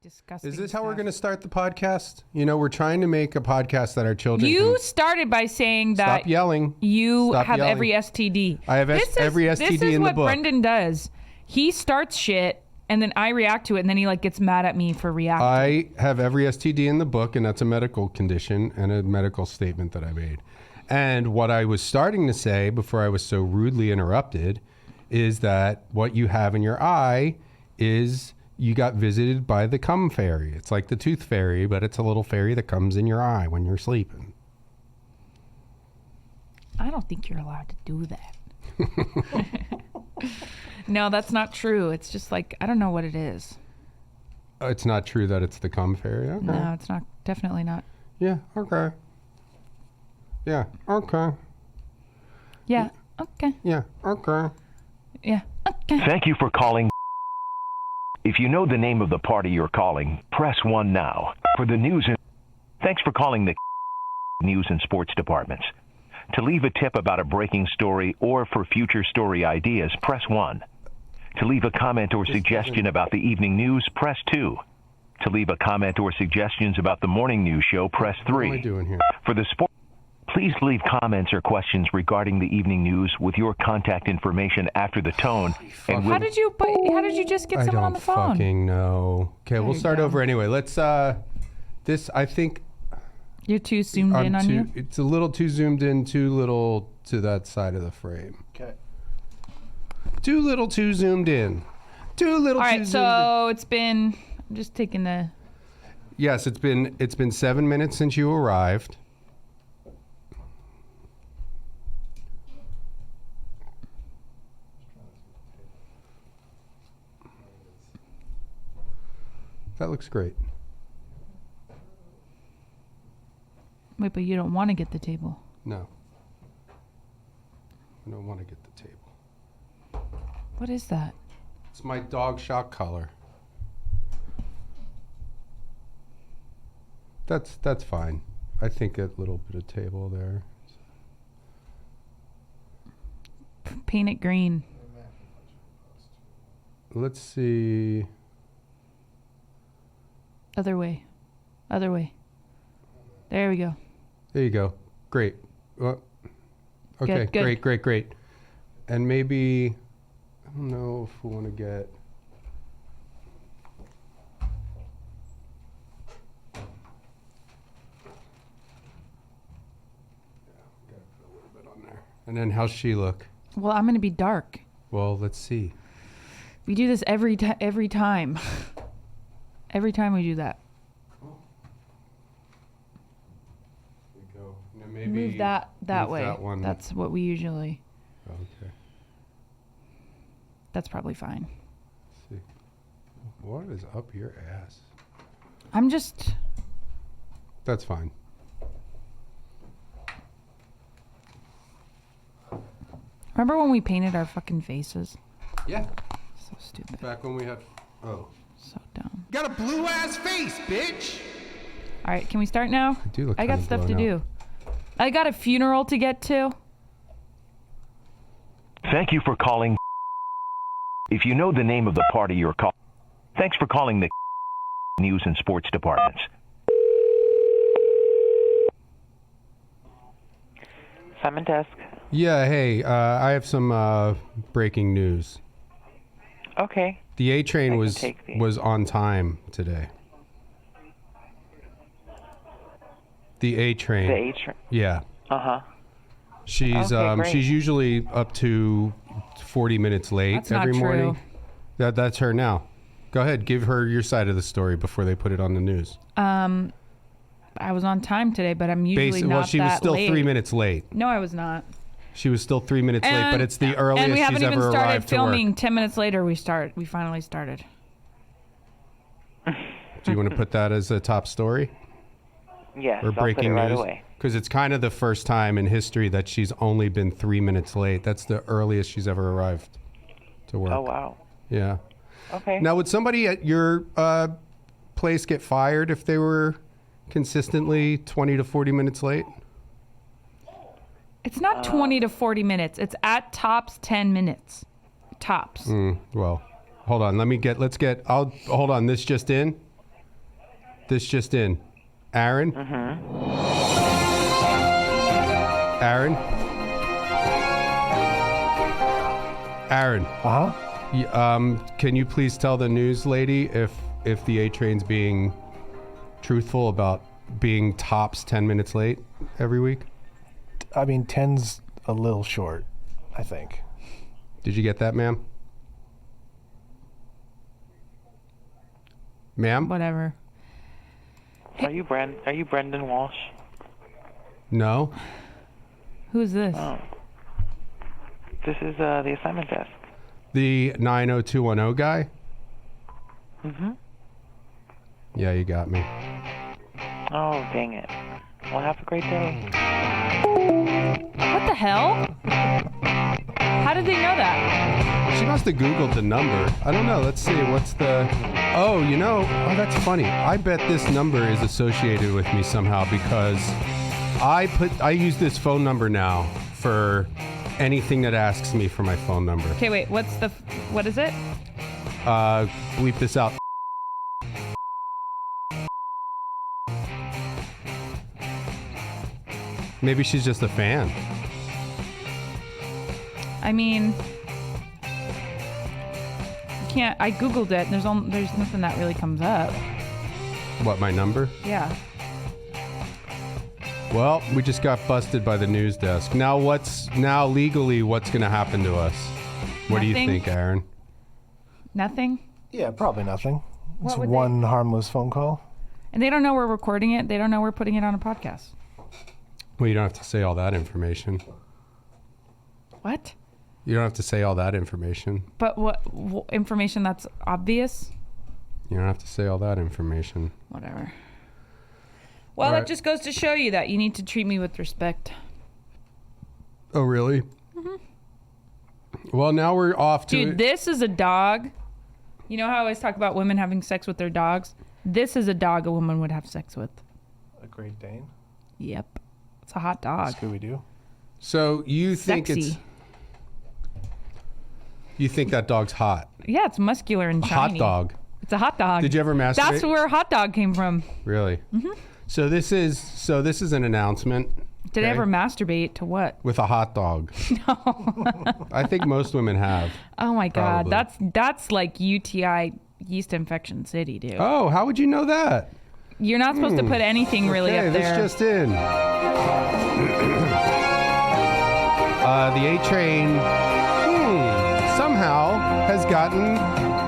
disgusting Is this how stuff. we're going to start the podcast? You know, we're trying to make a podcast that our children You can... started by saying that Stop yelling. you Stop have yelling. every STD. I have every STD in the book. This is what Brendan does. He starts shit, and then I react to it, and then he like gets mad at me for reacting. I have every STD in the book, and that's a medical condition and a medical statement that I made. And what I was starting to say before I was so rudely interrupted is that what you have in your eye is you got visited by the cum fairy. It's like the tooth fairy, but it's a little fairy that comes in your eye when you're sleeping. I don't think you're allowed to do that. No, that's not true. It's just like, I don't know what it is. It's not true that it's the cum fairy? Okay. No, it's not. Definitely not. Yeah, okay. Yeah, okay. Yeah, okay. Yeah, okay. Yeah, okay. Thank you for calling. If you know the name of the party you're calling, press 1 now. For the news and... Thanks for calling the news and sports departments. To leave a tip about a breaking story or for future story ideas, press 1. To leave a comment or suggestion about the evening news, press 2. To leave a comment or suggestions about the morning news show, press 3. What am I doing here? For the sport, please leave comments or questions regarding the evening news with your contact information after the tone. And How did you just get someone on the phone? I don't fucking know. Okay, we'll you start go. over anyway. Let's, this, I think... You're too zoomed in on you? It's a little too zoomed in, too little to that side of the frame. Okay. Too little too zoomed in. Too little All too right, zoomed so it's been, I'm just taking the... in. Yes, it's been 7 minutes since you arrived. That looks great. Wait, but you don't want to get the table. No. I don't want to get the table. What is that? It's my dog shock collar. That's fine. I think a little bit of table there. Paint it green. Let's see. Other way. Other way. There we go. There you go. Great. Well, okay, Good. great. And maybe, I don't know if we want to get... And then how's she look? Well, I'm going to be dark. Well, let's see. We do this every time. Every time we do that. There you go. Now maybe Move that move way. That one. That's what we usually... Okay. That's probably fine. Let's see. What is up your ass? I'm just... That's fine. Remember when we painted our fucking faces? Yeah. So stupid. Back when we had... Oh. So dumb. Got a blue ass face, bitch! All right, can we start now? I do look I got kinda stuff to blown do. I got a funeral to get to. Thank you for calling. If you know the name of the party you're calling, thanks for calling the news and sports departments. Simon Desk. Yeah, hey, I have some breaking news. Okay. The A train I can was take these. was on time today. The A train. The H. Yeah. Uh-huh. She's Okay, great. she's usually up to 40 minutes late That's not every morning. true. That's her now. Go ahead, give her your side of the story before they put it on the news. I was on time today, but I'm usually not well, she was that still late. 3 minutes late. No, I was not. She was still 3 minutes late, but it's the earliest and we she's haven't even ever started arrived to filming. work. 10 minutes later, we finally started. Do you want to put that as a top story? Yes, Or I'll put breaking it right news? away. Because it's kind of the first time in history that she's only been 3 minutes late. That's the earliest she's ever arrived to work. Oh, wow. Yeah. Okay. Now, would somebody at your place get fired if they were consistently 20 to 40 minutes late? It's not 20 to 40 minutes. It's at tops 10 minutes. Tops. Well, hold on. Let's get, hold on. This just in. This just in. Aaron? Aaron? Aaron? Can you please tell the news lady if the A train's being truthful about being tops 10 minutes late every week? I mean, 10's a little short, I think. Did you get that, ma'am? Ma'am? Whatever. Are you Brendan Walsh? No. Who's this? Oh. This is the assignment desk. The 90210 guy? Mm-hmm. Yeah, you got me. Oh, dang it. Well, have a great day. What the hell? How did they know that? She must have Googled the number. I don't know. Let's see. What's the... Oh, that's funny. I bet this number is associated with me somehow because I use this phone number now for anything that asks me for my phone number. Okay, wait. What is it? Bleep this out. Maybe she's just a fan. I mean, I Googled it. There's nothing that really comes up. What, my number? Yeah. Well, we just got busted by the news desk. Now legally what's going to happen to us? What do you think, Aaron? Nothing? Yeah, probably nothing. It's What would one harmless phone call. And they don't know we're recording it. They don't know we're putting it on a podcast. Well, you don't have to say all that information. What? You don't have to say all that information. But what information that's obvious? You don't have to say all that information. Whatever. Well, Right. That just goes to show you that you need to treat me with respect. Oh, really? Mm-hmm. Well, now we're off to... Dude, this is a dog. You know how I always talk about women having sex with their dogs? This is a dog a woman would have sex with. A Great Dane. Yep. It's a hot dog. Scooby-Doo. So you think Sexy. You think that dog's hot? Yeah, it's muscular and A shiny. hot dog. It's a hot dog. Did you ever masturbate? That's where hot dog came from. Really? Mm-hmm. So this is an announcement. Did I okay, ever masturbate to what? with a hot dog? No. I think most women have. Oh my God, Probably. that's like UTI yeast infection city, dude. Oh, how would you know that? You're not supposed to put anything really Okay, up there. this just in. The A train somehow has gotten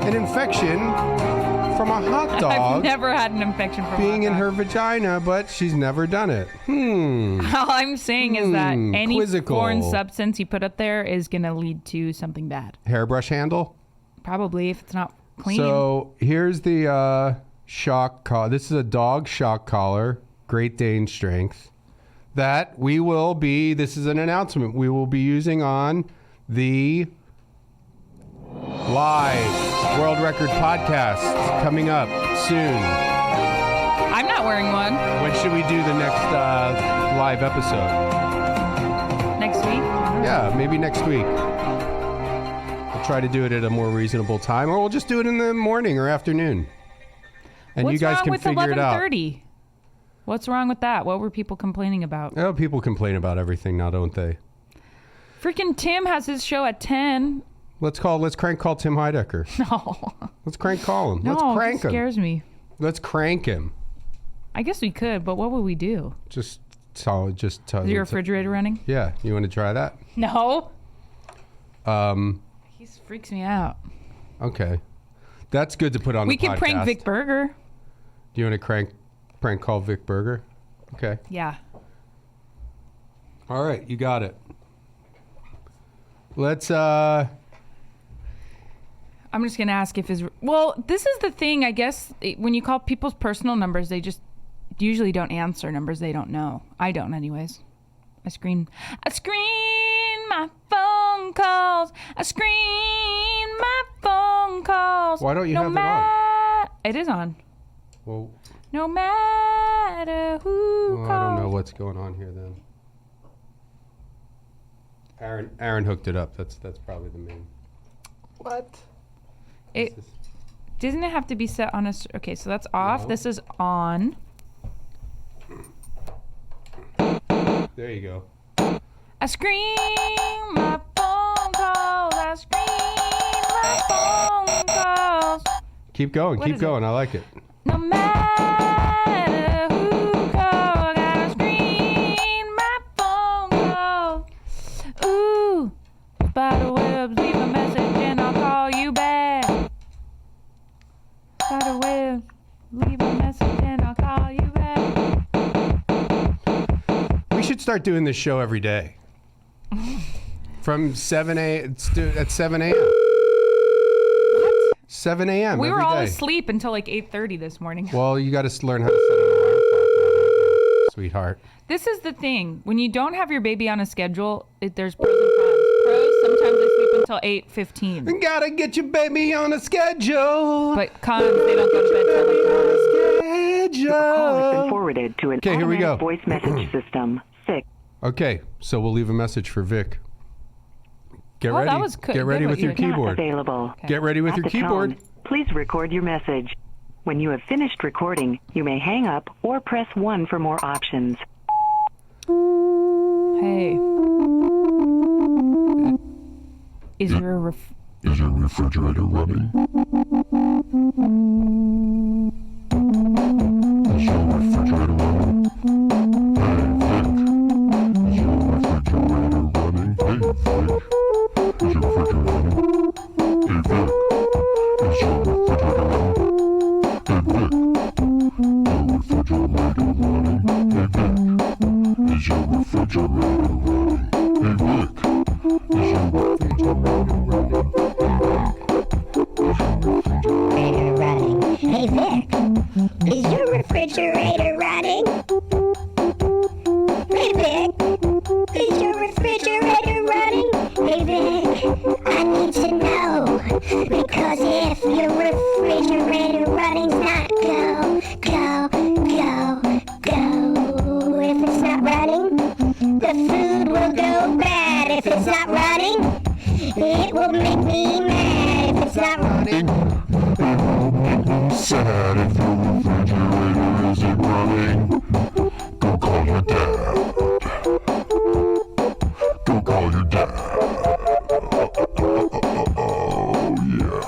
an infection from a hot dog. I've never had an infection from being a in hot her dog. vagina, but she's never done it. All I'm saying is that any Quizzical. foreign substance you put up there is going to lead to something bad. Hairbrush handle. Probably if it's not clean. So here's the shock collar. This is a dog shock collar, Great Dane strength. That we will be. This is an announcement. We will be using on the live world record podcast coming up soon. I'm not wearing one. When should we do the next live episode? Next week? Yeah, maybe next week. We'll try to do it at a more reasonable time, or we'll just do it in the morning or afternoon. And What's you guys wrong can with figure it out. 11:30? What's wrong with that? What were people complaining about? Oh, people complain about everything now, don't they? Freaking Tim has his show at 10. Let's crank call Tim Heidecker. No. Let's crank call him. No, Let's crank it him. scares me. Let's crank him. I guess we could, but what would we do? Just tell. Is your refrigerator running? Yeah, you want to try that? No. He freaks me out. Okay, that's good to put on We the podcast. could prank Vic Berger. Do you want to prank call Vic Berger? Okay. Yeah. All right, you got it. Let's I'm just going to ask if his... Well, this is the thing, I guess. When you call people's personal numbers, they just usually don't answer numbers they don't know. I don't anyways. I screen my phone calls. I screen my phone calls. Why don't you have it on? It is on. Well, No matter who calls. I don't know what's going on here then. Aaron hooked it up. That's probably the main. What? It Doesn't it have to be set on a... Okay, so that's off. No. This is on. There you go. I scream my phone calls. I scream my phone calls. Keep going. What Keep is going. I like it. No matter who calls, I gotta scream my phone calls. Ooh, spiderwebs, leave a message and I'll call you back. Spiderwebs, leave a message and I'll call you back. We should start doing this show every day. From 7 a.m. at 7 a.m. 7 a.m. We were every all day. asleep until like 8:30 this morning. Well, you got to learn how to set an alarm clock, sweetheart. This is the thing. When you don't have your baby on a schedule, there's pros and cons. Pros, sometimes they sleep until 8:15. Gotta get your baby on a schedule. But cons, they don't go to bed till like 9. Call has been forwarded to an Okay, here we go. automatic voice message system. 6. Okay, so we'll leave a message for Vic. Get Oh, ready. that was good. Get ready Good with what your you- Not keyboard. available. Get ready with At your the keyboard. tone, please record your message. When you have finished recording, you may hang up or press 1 for more options. Hey. Is your Is your refrigerator running? Is your refrigerator running? Hey, Vic. Is your refrigerator running? Hey, Vic. Is your refrigerator running? Hey, Vic. Is your refrigerator running? Hey, Vic. Your refrigerator running? Hey, Vic. Is your refrigerator running? Hey, Vic. Is your refrigerator running? Refrigerator running. Hey Vic, is your refrigerator running? Hey Vic, is your refrigerator running? Hey Vic, I need to know, because if your refrigerator running's not go. If it's not running, the food will go bad. If it's not running, it will make me mad. If it's not running. Sad if your refrigerator isn't running. Go call your dad. Go call your dad. Oh, yeah.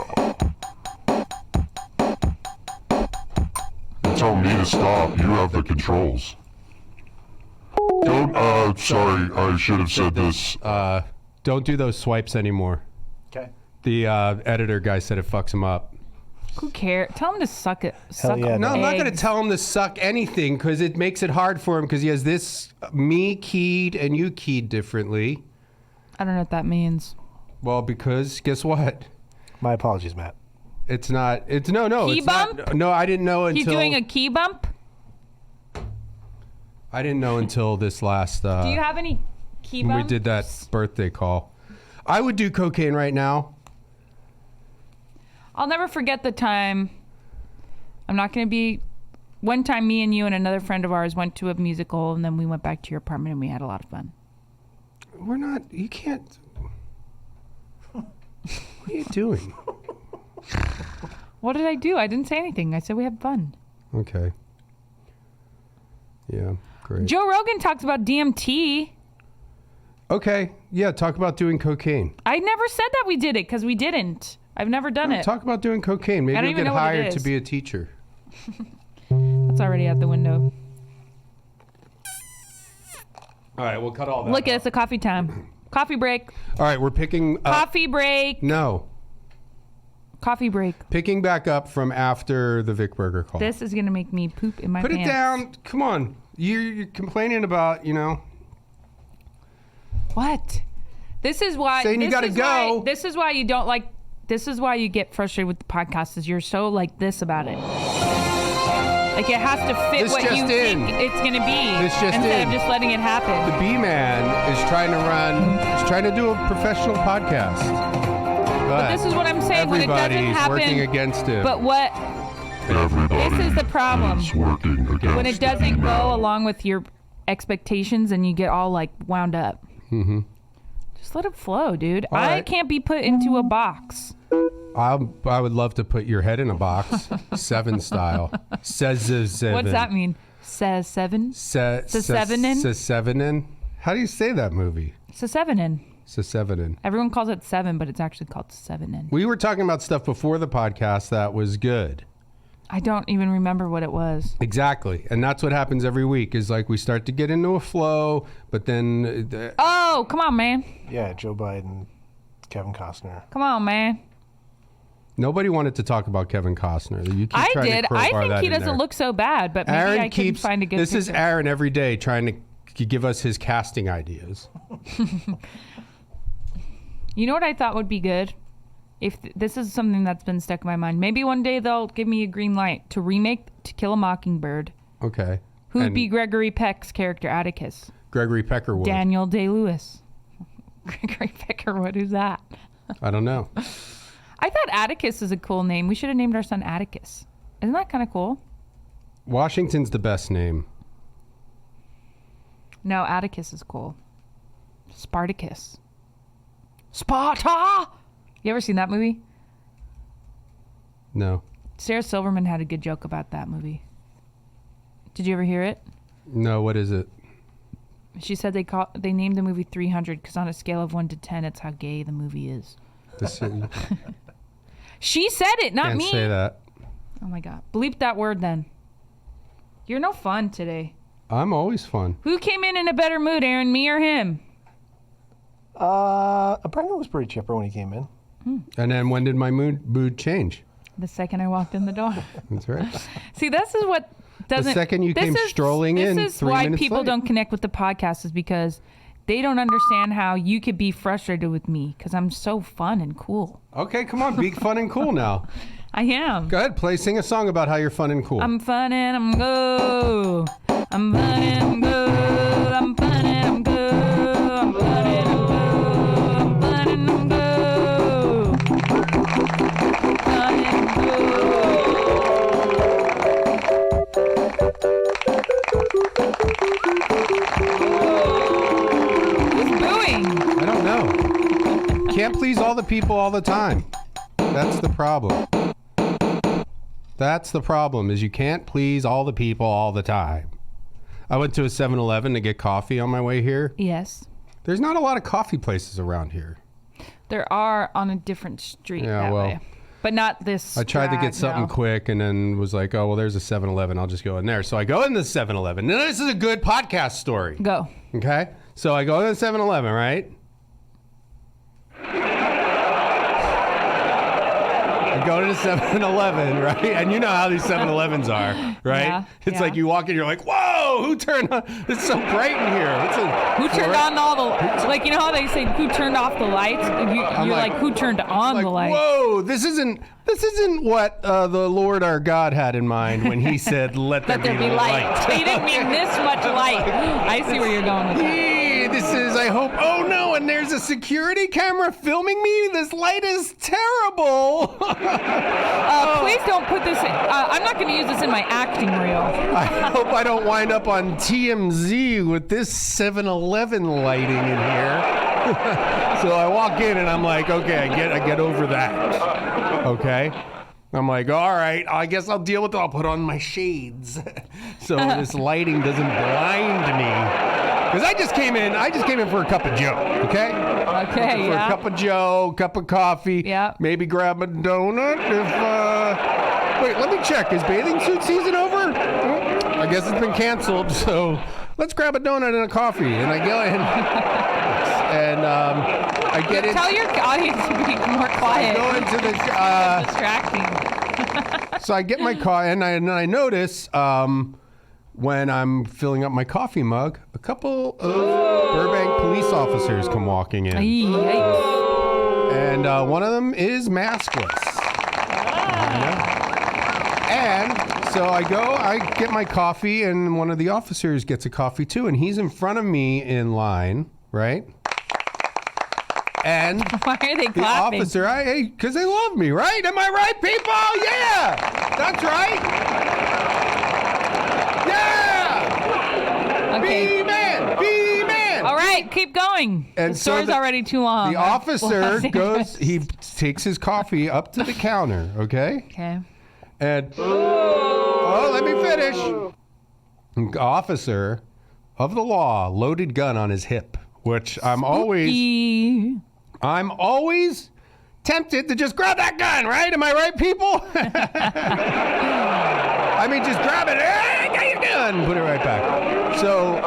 You tell me to stop. You have the controls. Don't, sorry, I should have said this. Don't do those swipes anymore. Okay. The editor guy said it fucks him up. Who cares? Tell him to suck it. Suck yeah, on No, I'm not going to eggs. tell him to suck anything because it makes it hard for him because he has this me keyed and you keyed differently. I don't know what that means. Well, because guess what? My apologies, Matt. It's not. It's no. Key It's not, bump? no, I didn't know until. He's doing a key bump. I didn't know until this last. Do you have any key when bumps? we did that birthday call. I would do cocaine right now. I'll never forget the time. I'm not going to be. One time, me and you and another friend of ours went to a musical, and then we went back to your apartment, and we had a lot of fun. We're not. You can't. What are you doing? What did I do? I didn't say anything. I said we had fun. Okay. Yeah. Great. Joe Rogan talks about DMT. Okay. Yeah. Talk about doing cocaine. I never said that we did it because we didn't. I've never done it. Talk about doing cocaine. Maybe I don't you'll even get know what it hired to is. be a teacher. That's already out the window. All right. We'll cut all that. Look, out. it's a coffee time. Coffee break. All right. We're picking up. Coffee break. No. Coffee break. Picking back up from after the Vic Burger call. This is going to make me poop in my Put pants. it down. Come on. You're complaining about, What? This is why. Saying you gotta go. This is why you don't like. This is why you get frustrated with the podcast. Is you're so like this about it. Like it has to fit This what just you in. think it's gonna be. This just instead in. of just letting it happen. The B-Man is trying to do a professional podcast. But this is what I'm saying. When it doesn't everybody's happen, working against it. But what? Everybody This is the problem. is working against When it the doesn't B-Man. go along with your expectations and you get all like wound up. Mm-hmm. Just let it flow, dude. All I right. can't be put into a box. I would love to put your head in a box, 7 style. Says What's that mean? Says 7? Sesevenin? Sesevenin? How do you say that movie? Sesevenin. Sesevenin. Everyone calls it 7, but it's actually called 7. We were talking about stuff before the podcast that was good. I don't even remember what it was. Exactly. And that's what happens every week is like we start to get into a flow, but then... Oh, come on, man. Yeah, Joe Biden, Kevin Costner. Come on, man. Nobody wanted to talk about Kevin Costner. You keep I trying did. To crowbar I think that he in doesn't there. look so bad, but maybe Aaron I couldn't find a good This picture. is Aaron every day trying to give us his casting ideas. You know what I thought would be good? If this is something that's been stuck in my mind. Maybe one day they'll give me a green light to remake To Kill a Mockingbird. Okay. Who'd And be Gregory Peck's character Atticus? Gregory Peckerwood. Daniel Day-Lewis. Gregory Peckerwood, who's that? I don't know. I thought Atticus is a cool name. We should have named our son Atticus. Isn't that kind of cool? Washington's the best name. No, Atticus is cool. Spartacus. Sparta! You ever seen that movie? No. Sarah Silverman had a good joke about that movie. Did you ever hear it? No, what is it? She said they named the movie 300 because on a scale of 1 to 10, it's how gay the movie is. You She said it, not can't me. say that. Oh my God. Bleep that word then. You're no fun today. I'm always fun. Who came in a better mood, Aaron, me or him? Brendan was pretty chipper when he came in. And then when did my mood change? The second I walked in the door. That's right. See, this is what doesn't... second you came strolling in, This is 3 why minutes people late. don't connect with the podcast is because they don't understand how you could be frustrated with me because I'm so fun and cool. Okay, come on. Be fun and cool now. I am. Go ahead. Sing a song about how you're fun and cool. I'm fun and I'm go. I'm fun and I'm go. I'm fun and I'm go. I'm fun and I'm go. I'm fun and I'm go. Fun and Who's booing? I don't know. Can't please all the people all the time. That's the problem. That's the problem is you can't please all the people all the time. I went to a 7-Eleven to get coffee on my way here. Yes. There's not a lot of coffee places around here. There are on a different street Yeah, that well, way. But not this. I tried to get drag, something no. quick and then was like, oh, well, there's a 7-Eleven. I'll just go in there. So I go in the 7-Eleven. Now, this is a good podcast story. Go. Okay? So I go to the 7-Eleven, right? I go to the 7-Eleven, right? And you know how these 7-Elevens are, right? Yeah, It's yeah. like you walk in, you're like, whoa, who turned on? It's so bright in here. Who turned on all the, like, you know how they say who turned off the lights? You're like, who turned on like, the lights? whoa, this isn't what the Lord our God had in mind when he said, let there, Let there be light. He didn't mean this much light. I see where you're going with that. Hey, this is, I hope, oh no, and there's a security camera filming me? This light is terrible. Please don't put this in. I'm not going to use this in my acting reel. I hope I don't wind up on TMZ with this 7-Eleven lighting in here. So I walk in and I'm like, okay, I get over that. Okay. I'm like, all right, I guess I'll deal with it. I'll put on my shades so this lighting doesn't blind me. Because I just came in for a cup of Joe, okay? Okay, For yeah. a cup of Joe, cup of coffee. Yeah. Maybe grab a donut if, wait, let me check. Is bathing suit season over? I guess it's been canceled, so let's grab a donut and a coffee. And I go in, and I get in. Tell your audience to be more quiet. Go into this. Distracting. So I get my car, and I notice when I'm filling up my coffee mug, a couple of Burbank police officers come walking in, Yikes. and one of them is maskless. And so I get my coffee, and one of the officers gets a coffee too, and he's in front of me in line, right? And Why are they the clapping? officer, because they love me, right? Am I right, people? Yeah, that's right. Yeah. Okay. Be man. All right, keep going. And the so story's already too long. The officer goes, he takes his coffee up to the counter, okay? Okay. And, let me finish. Officer of the law, loaded gun on his hip, which I'm always tempted to just grab that gun, right? Am I right, people? I mean, just grab it. Hey, got your gun. Put it right back. So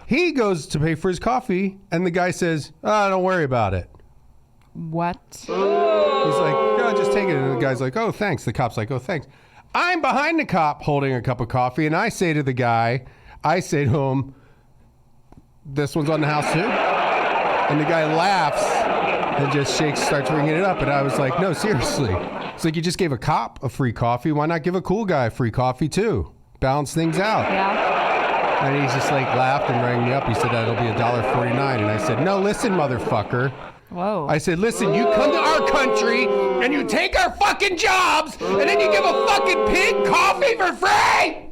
he goes to pay for his coffee, and the guy says, don't worry about it. What? He's like, no, just take it. And the guy's like, oh, thanks. The cop's like, oh, thanks. I'm behind the cop holding a cup of coffee, and I say to him, this one's on the house too? And the guy laughs and just starts ringing it up. And I was like, no, seriously. It's like you just gave a cop a free coffee. Why not give a cool guy a free coffee too? Balance things out. Yeah. And he's just like laughed and rang me up. He said that'll be $1.49. And I said, no, listen, motherfucker. Whoa. I said, listen, you come to our country and you take our fucking jobs and then you give a fucking pig coffee for free?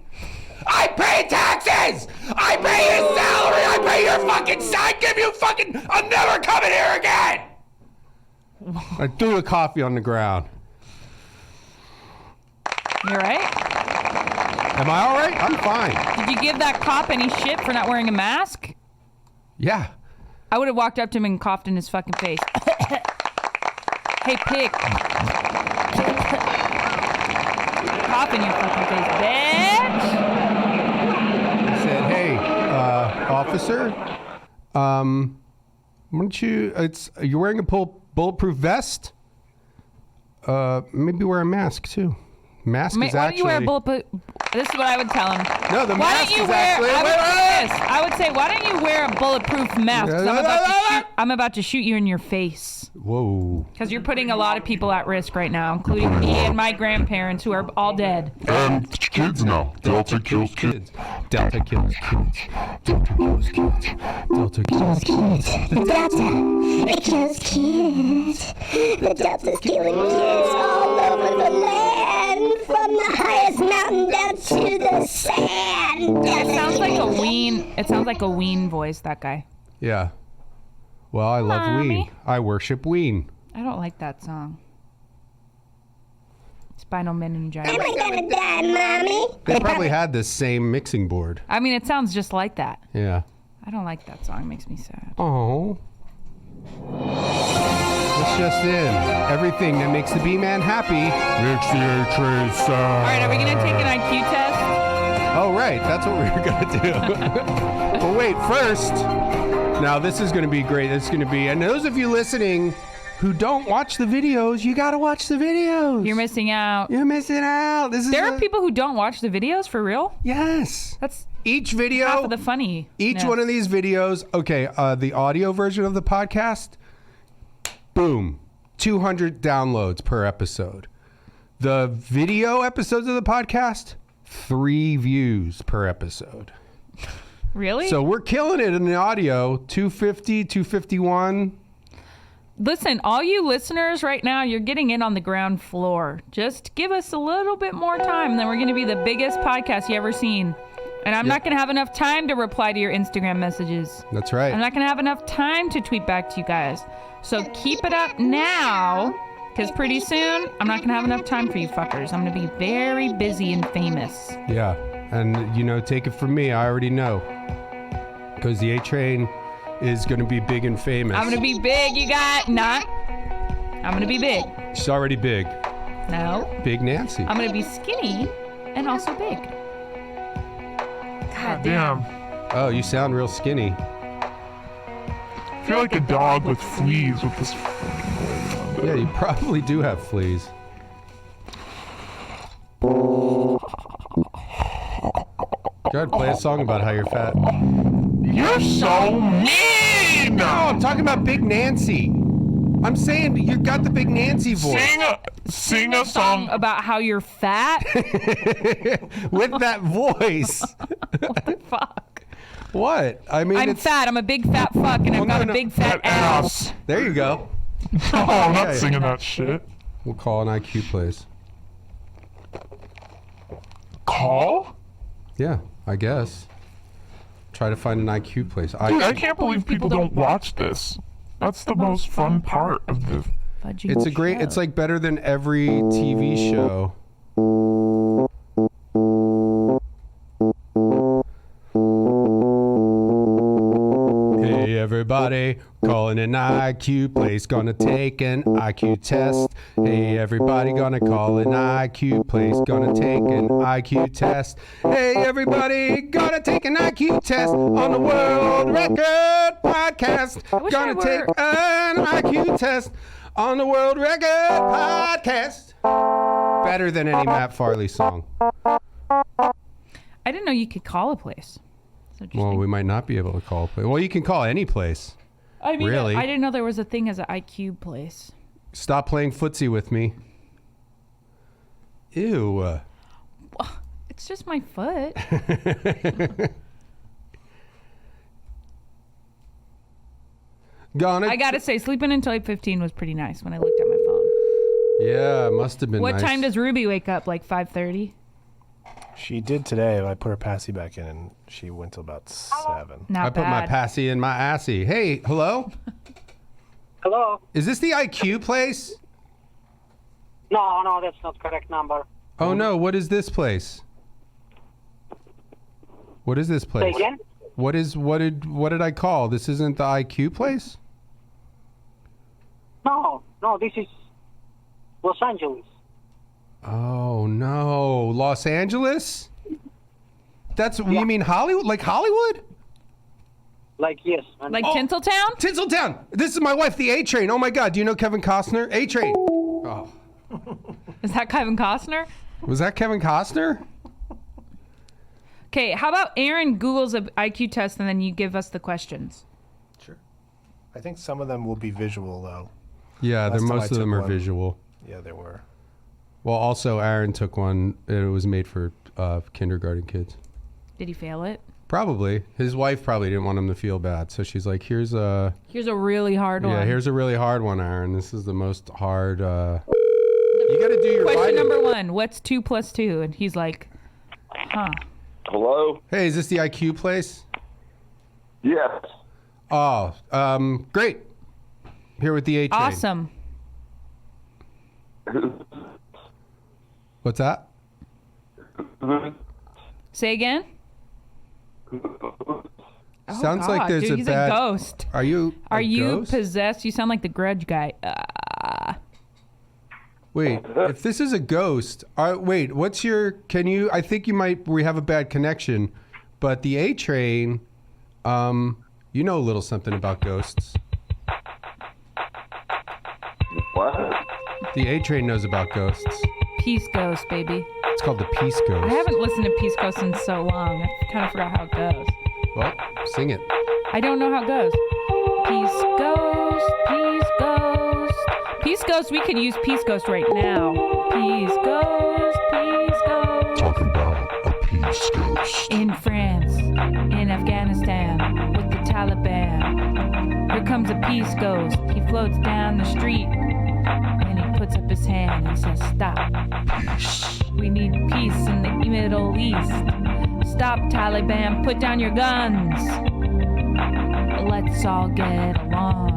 I pay taxes! I pay his salary! I pay your fucking side! Give you fucking... I'm never coming here again! I threw a coffee on the ground. You're right? Am I all right? I'm fine. Did you give that cop any shit for not wearing a mask? Yeah. I would have walked up to him and coughed in his fucking face. Hey, pig. Cough in your fucking face, bitch. I said, hey, officer, why don't you're wearing a bulletproof vest? Maybe wear a mask too. Mask is Why actually... don't you wear a bulletproof... This is what I would tell him. No, the why mask don't you is wear, actually... I would say, why don't you wear a bulletproof mask? 'Cause I'm about to shoot you in your face. Whoa. Because you're putting a lot of people at risk right now, including me and my grandparents who are all dead. And kids now. Delta kills kids. Delta kills kids. Delta kills kids. Delta kills kids. The Delta, it kills kids. The Delta's killing kids all over the land, from the highest mountain down to the sand. It sounds like a ween. It sounds like a ween voice, that guy. Yeah. Well, I love Mommy. Ween. I worship Ween. I don't like that song. Spinal meningitis. Am I gonna die, Mommy? They probably had this same mixing board. I mean, it sounds just like that. Yeah. I don't like that song. It makes me sad. Oh. It's just in. Everything that makes the B-Man happy. Makes the A-train All sound. right, are we going to take an IQ test? Oh, right. That's what we were going to do. Well, wait. First, now this is going to be great. This is going to be... And those of you listening who don't watch the videos, you got to watch the videos. You're missing out. You're missing out. There are people who don't watch the videos for real? Yes. That's Each video... half of the funny. Each one of these videos... Okay, the audio version of the podcast... Boom. 200 downloads per episode. The video episodes of the podcast, 3 views per episode. Really? So we're killing it in the audio. 250, 251. Listen, all you listeners right now, you're getting in on the ground floor. Just give us a little bit more time, then we're going to be the biggest podcast you ever seen. And I'm not going to have enough time to reply to your Instagram messages. That's right. I'm not going to have enough time to tweet back to you guys. So keep it up now, because pretty soon, I'm not going to have enough time for you fuckers. I'm going to be very busy and famous. Yeah. And, you know, take it from me. I already know. Because the A-Train is going to be big and famous. I'm going to be big, you got not. I'm going to be big. She's already big. No. Big Nancy. I'm going to be skinny and also big. God Damn. Oh, you sound real skinny. I feel like a dog with fleas with this. Yeah, you probably do have fleas. Go ahead, play a song about how you're fat. You're so mean! No, I'm talking about Big Nancy. I'm saying you got the Big Nancy voice. Sing a song. about how you're fat. With that voice. What the fuck? What? I mean, I'm fat. I'm a big fat fuck, and I've got a big fat ass. There you go. Oh, I'm not Yeah. singing that shit. We'll call an IQ place. Call? Yeah, I guess. Try to find an IQ place. Dude, I can't believe people don't watch this. That's the most fun part of the... It's a great. It's like better than every TV show. Hey everybody, calling an IQ place, gonna take an IQ test. Hey everybody, gonna call an IQ place, gonna take an IQ test. Hey everybody, gonna take an IQ test on the World Record Podcast. Gonna take an IQ test on the World Record Podcast. Better than any Matt Farley song. I didn't know you could call a place. Well, we might not be able to call a place. Well, you can call any place. I mean, really? I didn't know there was a thing as an IQ place. Stop playing footsie with me. Ew. It's just my foot. I gotta say, sleeping until 8:15 was pretty nice when I looked at my phone. Yeah, must have been What nice. time does Ruby wake up? Like 5:30? She did today. I put her passy back in, and she went till about 7. Not I put my bad. passy in my assy. Hey, hello? Hello? Is this the IQ place? No, that's not correct number. Oh, no. What is this place? What is this Say place? again? What did I call? This isn't the IQ place? No, this is Los Angeles. Oh, no. Los Angeles? You mean Hollywood? Like Hollywood? Like, yes. Like Tinseltown? Tinseltown. This is my wife, the A-Train. Oh, my God. Do you know Kevin Costner? A-Train. Oh. Is that Kevin Costner? Was that Kevin Costner? Okay, how about Aaron Googles an IQ test and then you give us the questions? Sure. I think some of them will be visual, though. Yeah, Last time I most of took them are one. visual. Yeah, there were. Well, also, Aaron took one. It was made for kindergarten kids. Did he fail it? Probably. His wife probably didn't want him to feel bad. So she's like, here's a really hard one. Yeah, here's a really hard one, Aaron. This is the most hard. You got to do your Question writing. number 1. What's 2 plus 2? And he's like, huh. Hello? Hey, is this the IQ place? Yes. Oh, great. Here with the A-Train. Awesome. What's that? Say again? Oh, Sounds like God, there's dude, a he's bad... a ghost. Are you ghost? Possessed? You sound like the Grudge guy. Wait, if this is a ghost, wait, what's your, I think we have a bad connection, but the A-Train, you know a little something about ghosts. What? The A-Train knows about ghosts. Peace Ghost, baby. It's called the Peace Ghost. I haven't listened to Peace Ghost in so long. I kind of forgot how it goes. Well, sing it. I don't know how it goes. Peace Ghost, Peace Ghost. Peace Ghost, we can use Peace Ghost right now. Peace Ghost, Peace Ghost. Talk about a peace ghost. In France, in Afghanistan, with the Taliban. Here comes a peace ghost. He floats down the street and he puts up his hand and says, stop. Peace. We need peace in the Middle East. Stop, Taliban, put down your guns. Let's all get along.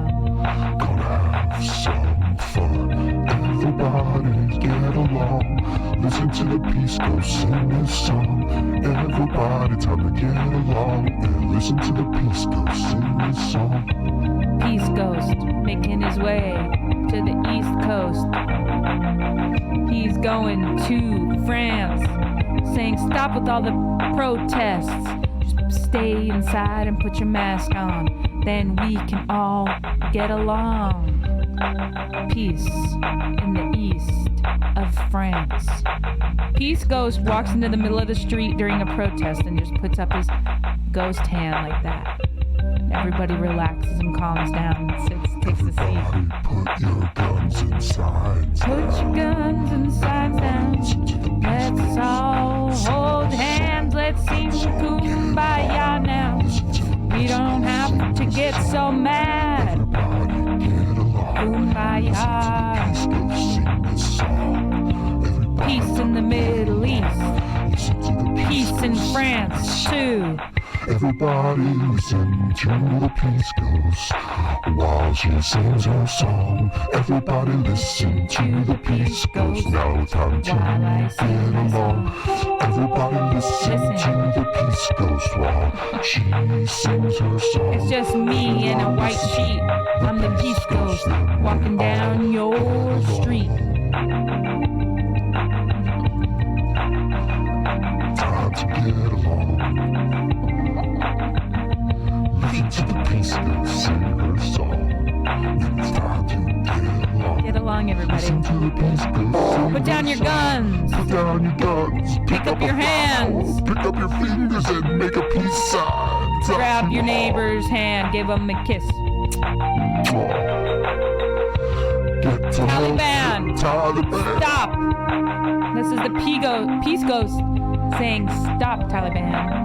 Gonna have some fun. Everybody get along. Listen to the peace ghost sing this song. Everybody time to get along. And listen to the peace ghost sing this song. Peace Ghost making his way to the East Coast. He's going to France, saying stop with all the protests. Just stay inside and put your mask on. Then we can all get along. Peace in the east of France. Peace Ghost walks into the middle of the street during a protest and just puts up his ghost hand like that. Everybody relaxes and calms down and takes a seat. Everybody put your guns and signs Put down. your guns and signs down. Listen to the Let's peace all ghost hold sing this hands. song. Let's sing Kumbaya now. Listen to the We peace don't ghost have sing to this get song. so mad. Everybody get along. Kumbaya. Listen to the peace ghost sing this song. Everybody Peace in the Middle East. listen to the Peace in ghost sing France this song. too. Everybody listen to the Peace Ghost while she sings her song. Everybody listen to the Peace Ghost. Now time to get along. Everybody listen to the Peace Ghost while she sings her song. It's just me in a white sheet. I'm the Peace Ghost walking down your street. Time to get along. Listen to the Peace Ghost sing her song. It's time to get along. Get along, everybody. Listen to the Peace Ghost sing Put down her your song. guns. Put down your guns. Pick up your hands. Pick up your fingers and make a peace sign. Grab your neighbor's hand. Give him a kiss. Get to Taliban. Taliban. Stop. This is the Peace Ghost saying, stop, Taliban.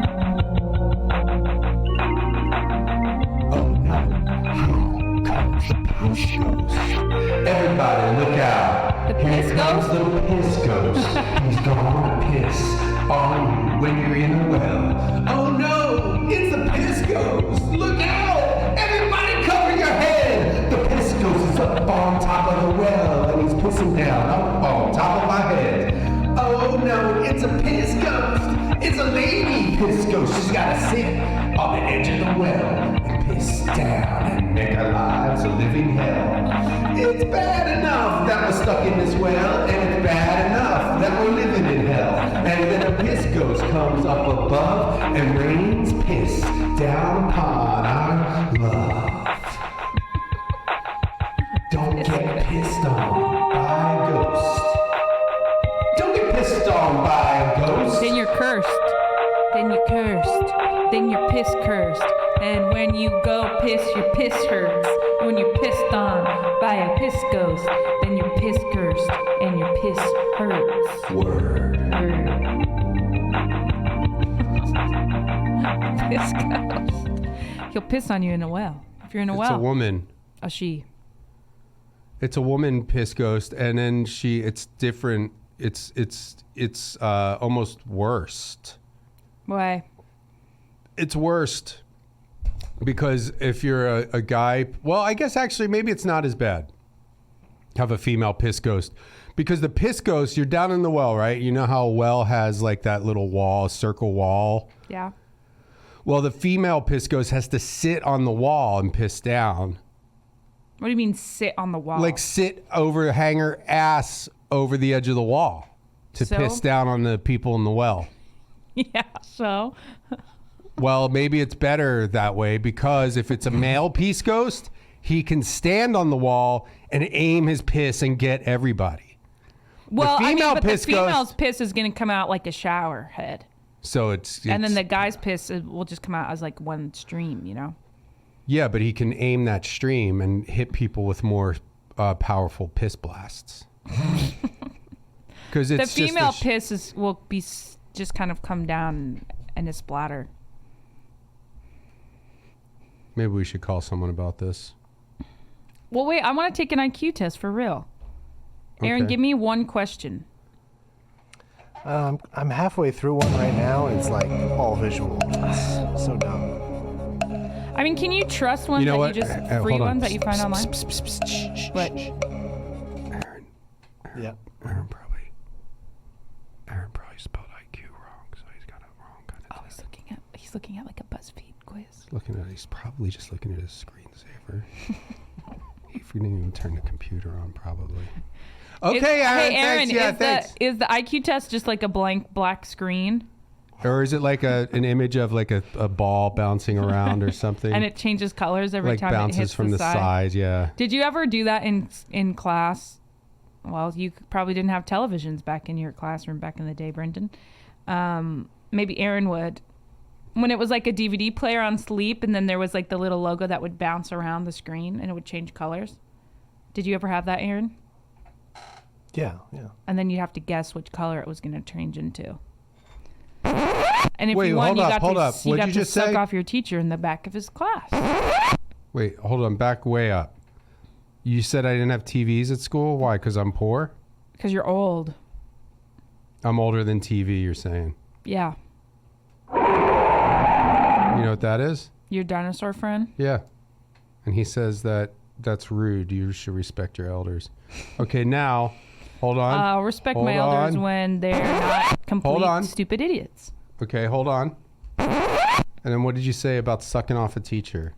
Everybody, look out. The Here Piss comes Ghost? the Piss Ghost. He's gonna piss on you when you're in the well. Oh no, it's the Piss Ghost. Look out. Everybody cover your head. The Piss Ghost is up on top of the well and he's pissing down up on top of my head. Oh no, it's a Piss Ghost. It's a lady Piss Ghost. She's gotta sit on the edge of the well and piss down and make our lives a living hell. It's bad enough that we're stuck in this well, and it's bad enough that we're living in hell. And then a Piss Ghost comes up above and rains piss down upon our love. Don't get pissed on by a ghost. Don't get pissed on by a ghost. Then you're cursed. Then you're cursed. Then you're piss cursed. And when you go piss, your piss hurts. When you're pissed on by a piss ghost, then you're piss cursed and your piss hurts. Word. Piss ghost. He'll piss on you in a well. If you're in a well. It's a woman. A she. It's a woman Piss Ghost, and then it's different. It's almost worst. Why? It's worst because if you're a guy, well, I guess actually maybe it's not as bad. Have a female Piss Ghost, because the Piss Ghost, you're down in the well, right? You know how a well has like that little wall, circle wall. Yeah. Well, the female Piss Ghost has to sit on the wall and piss down. What do you mean sit on the wall? Like sit over, hang her ass over the edge of the wall to So? piss down on the people in the well. Yeah, so? Well, maybe it's better that way, because if it's a male Piss Ghost, he can stand on the wall and aim his piss and get everybody. Well, I mean, female but the Piss female's Ghost- piss is going to come out like a shower head. So it's And then the guy's piss will just come out as like one stream, you know? yeah, but he can aim that stream and hit people with more powerful piss blasts. Because The it's just female piss will be just kind of come down and a splatter. Maybe we should call someone about this. Well, wait, I want to take an IQ test for real. Aaron, Okay. give me one question. I'm halfway through one right now, and it's like all visual. It's so dumb. I mean, can you trust ones You know that what? you just Hold free on. ones that you find online? What? Aaron. Yeah. Aaron probably spelled IQ wrong, so he's got it wrong kind of. Oh, he's looking at like a BuzzFeed quiz. He's probably just looking at his screensaver. He didn't even turn the computer on, probably. Okay, Aaron. Hey, Aaron, thanks. Yeah, thanks. is the IQ test just like a blank black screen? Or is it like an image of like a ball bouncing around or something? And it changes colors every like time it bounces hits from the side. side. Yeah. Did you ever do that in class? Well, you probably didn't have televisions back in your classroom back in the day, Brendan. Maybe Aaron would. When it was like a DVD player on sleep, and then there was like the little logo that would bounce around the screen and it would change colors. Did you ever have that, Aaron? Yeah. And then you'd have to guess which color it was going to change into. And if Wait, you won, hold you up. got to What'd you just suck say? off your teacher in the back of his class. Wait, hold on. Back way up. You said I didn't have TVs at school. Why? Because I'm poor? Because you're old. I'm older than TV, you're saying. Yeah. You know what that is? Your dinosaur friend? Yeah. And he says that that's rude. You should respect your elders. Okay, now, hold on. I'll respect Hold my elders on. when they're not complete on. stupid idiots. Okay, hold on. And then what did you say about sucking off a teacher?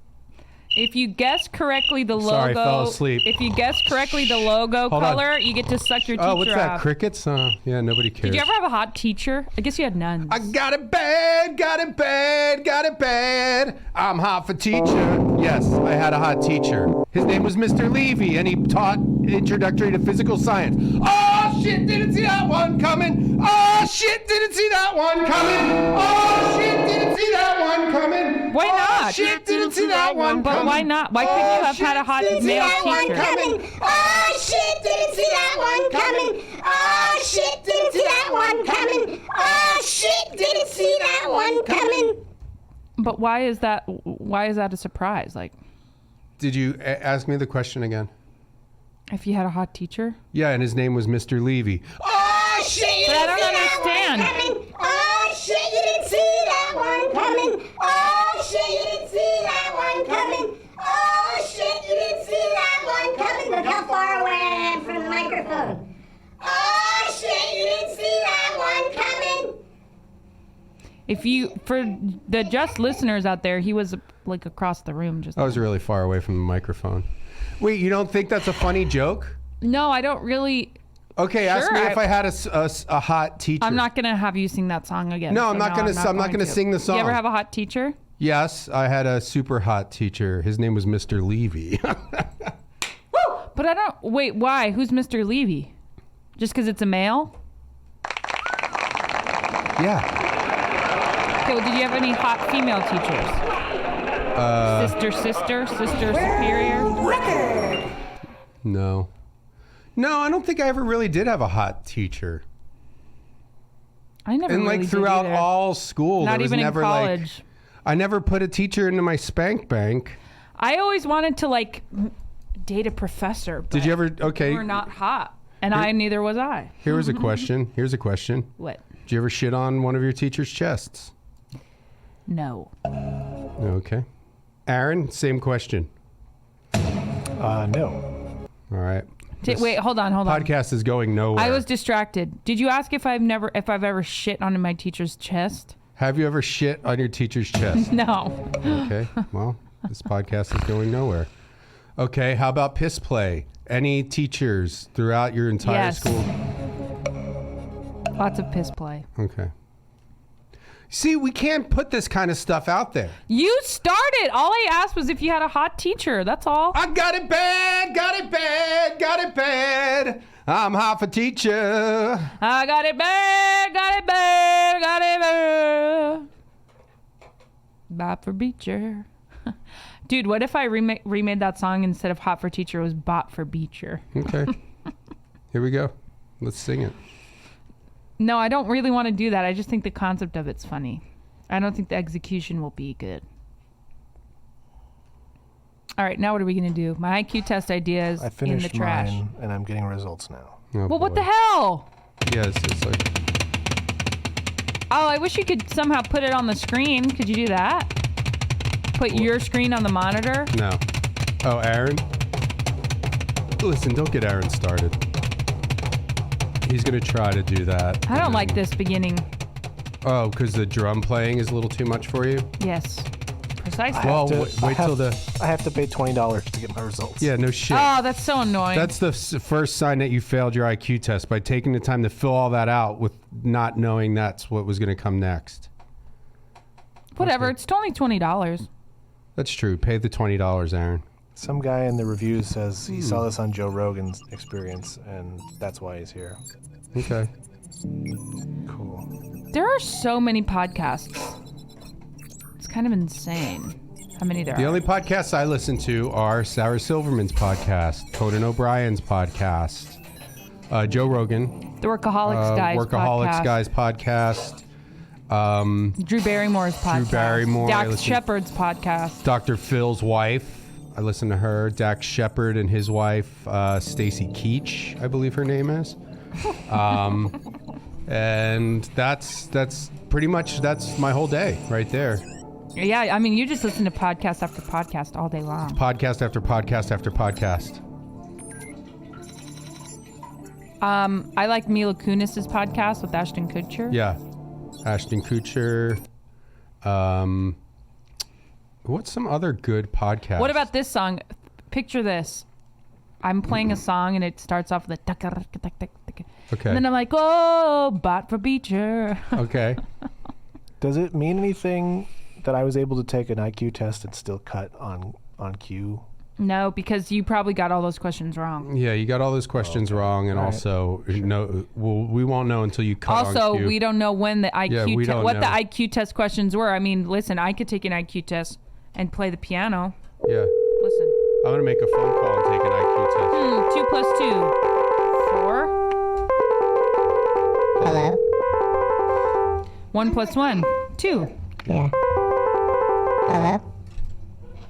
If you guess correctly the logo, Sorry, fell asleep. If you guess correctly the logo Hold on. color, you get to suck your teacher Oh, what's that? off. Crickets? Yeah, nobody cares. Did you ever have a hot teacher? I guess you had none. I got it bad, got it bad, got it bad. I'm hot for teacher. Yes, I had a hot teacher. His name was Mr. Levy, and he taught introductory to physical science. Oh, shit, didn't see that one coming. Oh, shit, didn't see that one coming. Oh, shit, didn't see that one coming. Why not? Oh, shit, didn't see that one coming. But why not? Why couldn't you have had a hot male teacher? Oh shit, didn't see that one coming. Oh shit, didn't see that one coming. Oh shit, didn't see that one coming. But why is that a surprise? Like, Did you ask me the question again? if you had a hot teacher? Yeah, and his name was Mr. Levy. Oh shit, you But I didn't don't see that understand. one coming. Oh shit, you didn't see that one coming. Oh shit, you didn't see that one coming. Oh shit, you didn't see that one coming. Look how far away I am from the microphone. Oh shit, you didn't see that one coming. If you, for the just listeners out there, he was like across the room. Just I was really far away from the microphone. Wait, you don't think that's a funny joke? no, I don't really. Okay, ask Sure, me if I had a hot teacher. I'm not gonna have you sing that song again. No, so I'm not gonna. I'm not gonna sing the song. You ever have a hot teacher? Yes, I had a super hot teacher. His name was Mr. Levy. But I don't. Wait, why? Who's Mr. Levy? Just because it's a male? Yeah. Okay, well, did you have any hot female teachers? Sister, superior? No. No, I don't think I ever really did have a hot teacher. I never And really like did throughout either. all school, Not there was even in never college. like I never put a teacher into my spank bank. I always wanted to like date a professor. But Did you ever? they Okay. were not hot, and neither was I. Here was a question. Here's a question. What? Did you ever shit on one of your teacher's chests? No. Okay. Aaron, same question. No. All right. Wait, hold on. Podcast is going nowhere. I was distracted. Did you ask if I've ever shit on my teacher's chest? Have you ever shit on your teacher's chest? No. Okay. Well, this podcast is going nowhere. Okay. How about piss play? Any teachers throughout your entire Yes. school? Lots of piss play. Okay. See, we can't put this kind of stuff out there. You started. All I asked was if you had a hot teacher. That's all. I got it bad, got it bad, got it bad. I'm half a teacher. I got it bad, got it bad, got it bad. Bop for Beecher. Dude, what if I remade that song instead of Hot for Teacher, it was Bop for Beecher? Okay. Here we go. Let's sing it. No, I don't really want to do that. I just think the concept of it's funny. I don't think the execution will be good. All right, now what are we going to do? My IQ test idea is I in the finished trash. mine, and I'm getting results now. Oh, Well, what boy. the hell? Yes, it's like Oh, I wish you could somehow put it on the screen. Could you do that? Put your screen on the monitor? no. Oh, Aaron. Listen, don't get Aaron started. He's gonna try to do that. I don't like this beginning. Oh, because the drum playing is a little too much for you. Yes, precisely. Well, To- wait till the. I have to pay $20 to get my results. Yeah, no shit. Oh, that's so annoying. That's the first sign that you failed your IQ test by taking the time to fill all that out with not knowing that's what was going to come next. Whatever. It's only $20. That's true. Pay the $20, Aaron. Some guy in the reviews says he saw this on Joe Rogan's Experience, and that's why he's here. Okay. Cool. There are so many podcasts. It's kind of insane how many there The are. only podcasts I listen to are Sarah Silverman's podcast, Conan O'Brien's podcast, Joe Rogan, The Workaholics Guys podcast, Drew Barrymore's podcast. Barrymore, I Dax listen- Shepard's podcast. Dr. Phil's wife. I listen to her. Dax Shepard and his wife, Stacy Keach, I believe her name is. And that's pretty much my whole day right there. Yeah, I mean, you just listen to podcast after podcast all day long. Podcast after podcast after podcast. I like Mila Kunis's podcast with Ashton Kutcher. Yeah. Ashton Kutcher. What's some other good podcast? What about this song? Picture this. I'm playing a song and it starts off with a Okay. and then I'm like, oh, bot for Beecher. Okay. Does it mean anything that I was able to take an IQ test and still cut on cue? No, because you probably got all those questions wrong. Yeah, you got all those questions wrong, and also we won't know until you cut. Also, on cue. we don't know when the IQ what the know. IQ test questions were. I mean, listen, I could take an IQ test and play the piano. Yeah. Listen. I'm gonna make a phone call and take an IQ test. 2 plus 2. 4. Hello? 1 plus 1. 2. Yeah. Hello?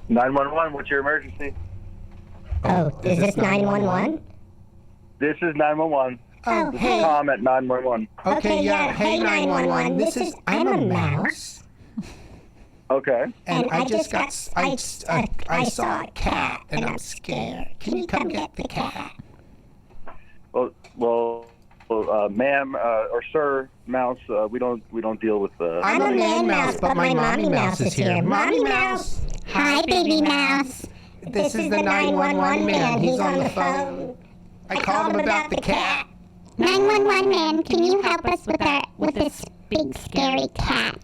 911, what's your emergency? Oh, is this 911? This is 911. Oh, This hey. is Tom at 911. Okay, yeah. Hey, 911. I'm a mouse. Okay. And I just got, I saw a cat and I'm scared. Can you come get the cat? Well, ma'am or sir, mouse, we don't deal with. I'm a man mouse, but my mommy mouse is here. Mommy mouse. Hi, baby mouse. This is the 911 man. He's on the phone. I called him about the cat. 911 man, can you help us with this big scary cat?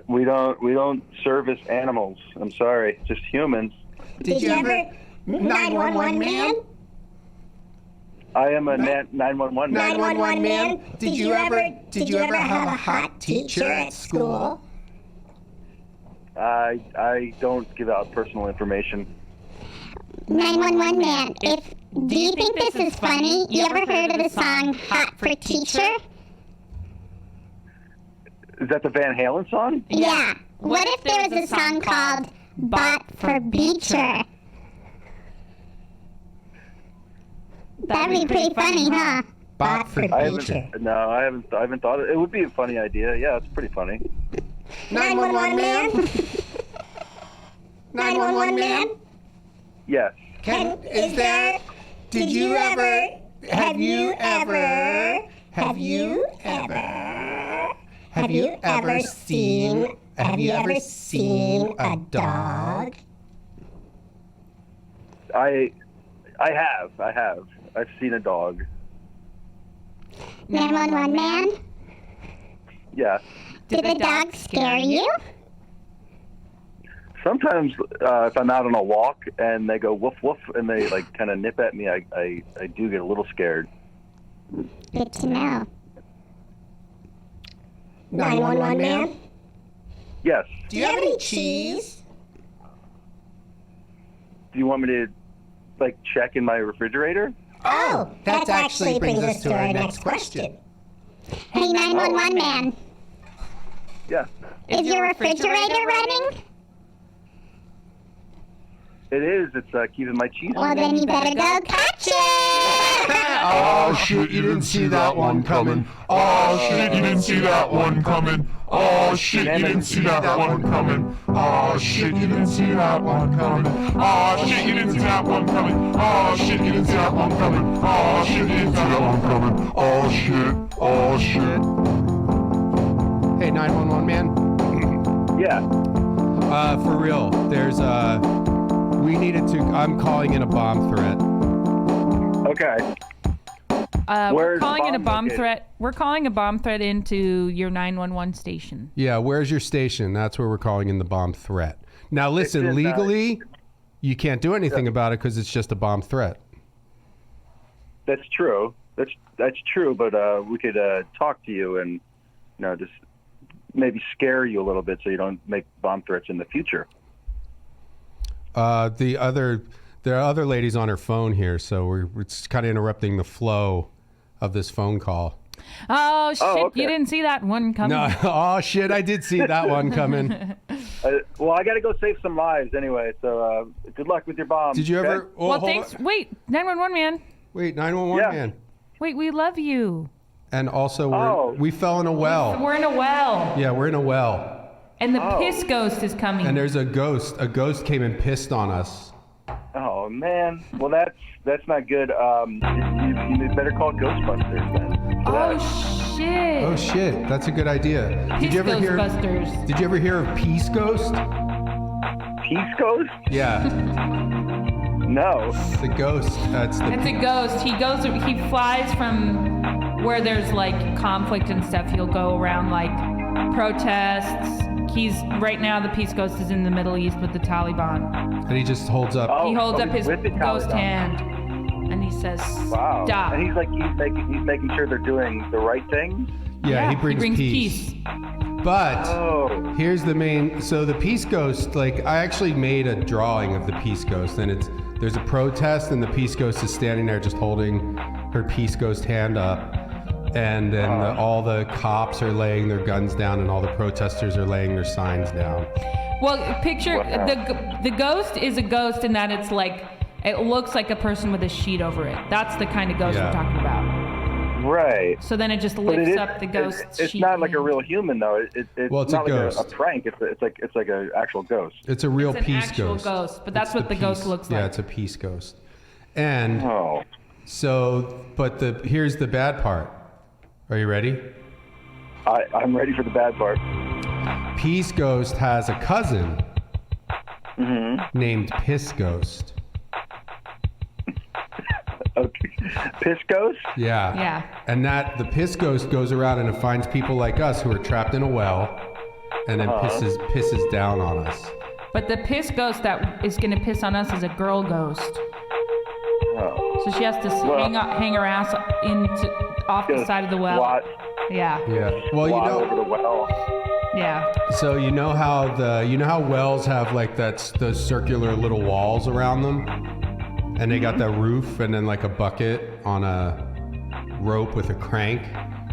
We don't service animals. I'm sorry, just humans. Did you ever 911 man? I am a 911 man. 911 man, did you ever have a hot teacher at school? I don't give out personal information. 911 man, do you think this is funny? You ever heard of the song Hot for Teacher? Is that the Van Halen song? Yeah. What if there was a song called Bot for Beecher? That'd be pretty funny, huh? Bot for Beecher. I haven't thought it. It would be a funny idea. Yeah, it's pretty funny. 911 man? 911 man? Yes. Have you ever seen a dog? I have. I've seen a dog. 911 man? Yeah. Did the dog scare you? Sometimes if I'm out on a walk and they go woof woof and they like kind of nip at me, I do get a little scared. Good to know. 911 man? Yes. Do you have any cheese? Do you want me to like check in my refrigerator? Oh, that actually brings us to our next question. Hey, 911 man. Yeah. Is your refrigerator running? It is. It's keeping my cheese. Well, then you better go catch it! Oh shit, you didn't see that one coming. Oh shit, you didn't see that one coming. Oh shit, you didn't see that one coming. Oh shit, you didn't see that one coming. Oh shit, you didn't see that one coming. Oh shit, you didn't see that one coming. Oh shit, you didn't see that one coming. Oh shit, oh shit. Hey, 911 man. Yeah. For real, we needed to. I'm calling in a bomb threat. Okay. We're calling in a bomb threat. We're calling a bomb threat into your 911 station. Yeah, where's your station? That's where we're calling in the bomb threat. Now, listen, legally, you can't do anything about it because it's just a bomb threat. That's true. That's true. But we could talk to you and just maybe scare you a little bit so you don't make bomb threats in the future. There are other ladies on her phone here, so it's kind of interrupting the flow of this phone call. Oh, shit. Okay. You didn't see that one coming. No. Oh, shit. I did see that one coming. Well, I got to go save some lives anyway, so good luck with your bomb. Did you ever... Oh, well, thanks. On. Wait, 911 man. Wait, 911 man. Wait, we love you. And also, we fell in a well. We're in a well. Yeah, we're in a well. And the piss ghost is coming. And there's a ghost. A ghost came and pissed on us. Oh man. Well, that's not good. You better call Ghostbusters then. Shit. Oh shit, that's a good idea. Piss Did you ever hear? Ghostbusters. Did you ever hear of Peace Ghost? Peace Ghost? Yeah. No. The ghost. It's a ghost. He flies from where there's like conflict and stuff. He'll go around like protests. Right now the Peace Ghost is in the Middle East with the Taliban. And he just holds up. He holds up his with the ghost Taliban. hand and he says, Wow. "Stop." And he's making sure they're doing the right things. Yeah, he brings peace. But here's the main. So the Peace Ghost, like I actually made a drawing of the Peace Ghost, and there's a protest, and the Peace Ghost is standing there just holding her Peace Ghost hand up, and then all the cops are laying their guns down, and all the protesters are laying their signs down. Well, picture the ghost is a ghost in that it's like it looks like a person with a sheet over it. That's the kind of ghost we're talking about. Right. So then it just lifts up the ghost. It's not like a real human though. It's it's not a like ghost. a prank. It's like an actual ghost. It's a real It's an Peace actual ghost, but that's what the ghost looks like. Yeah, it's a Peace Ghost. And so, but here's the bad part. Are you ready? I'm ready for the bad part. Peace Ghost has a cousin named Piss Ghost. Okay. Piss Ghost? Yeah. Yeah. And the Piss Ghost goes around and it finds people like us who are trapped in a well and then pisses down on us. But the piss ghost that is going to piss on us is a girl ghost. Oh. So she has to hang her ass off the side of the well. Squat. Yeah. Yeah. Well, over the well. Yeah. So you know how wells have like those circular little walls around them, and they got that roof and then like a bucket on a rope with a crank.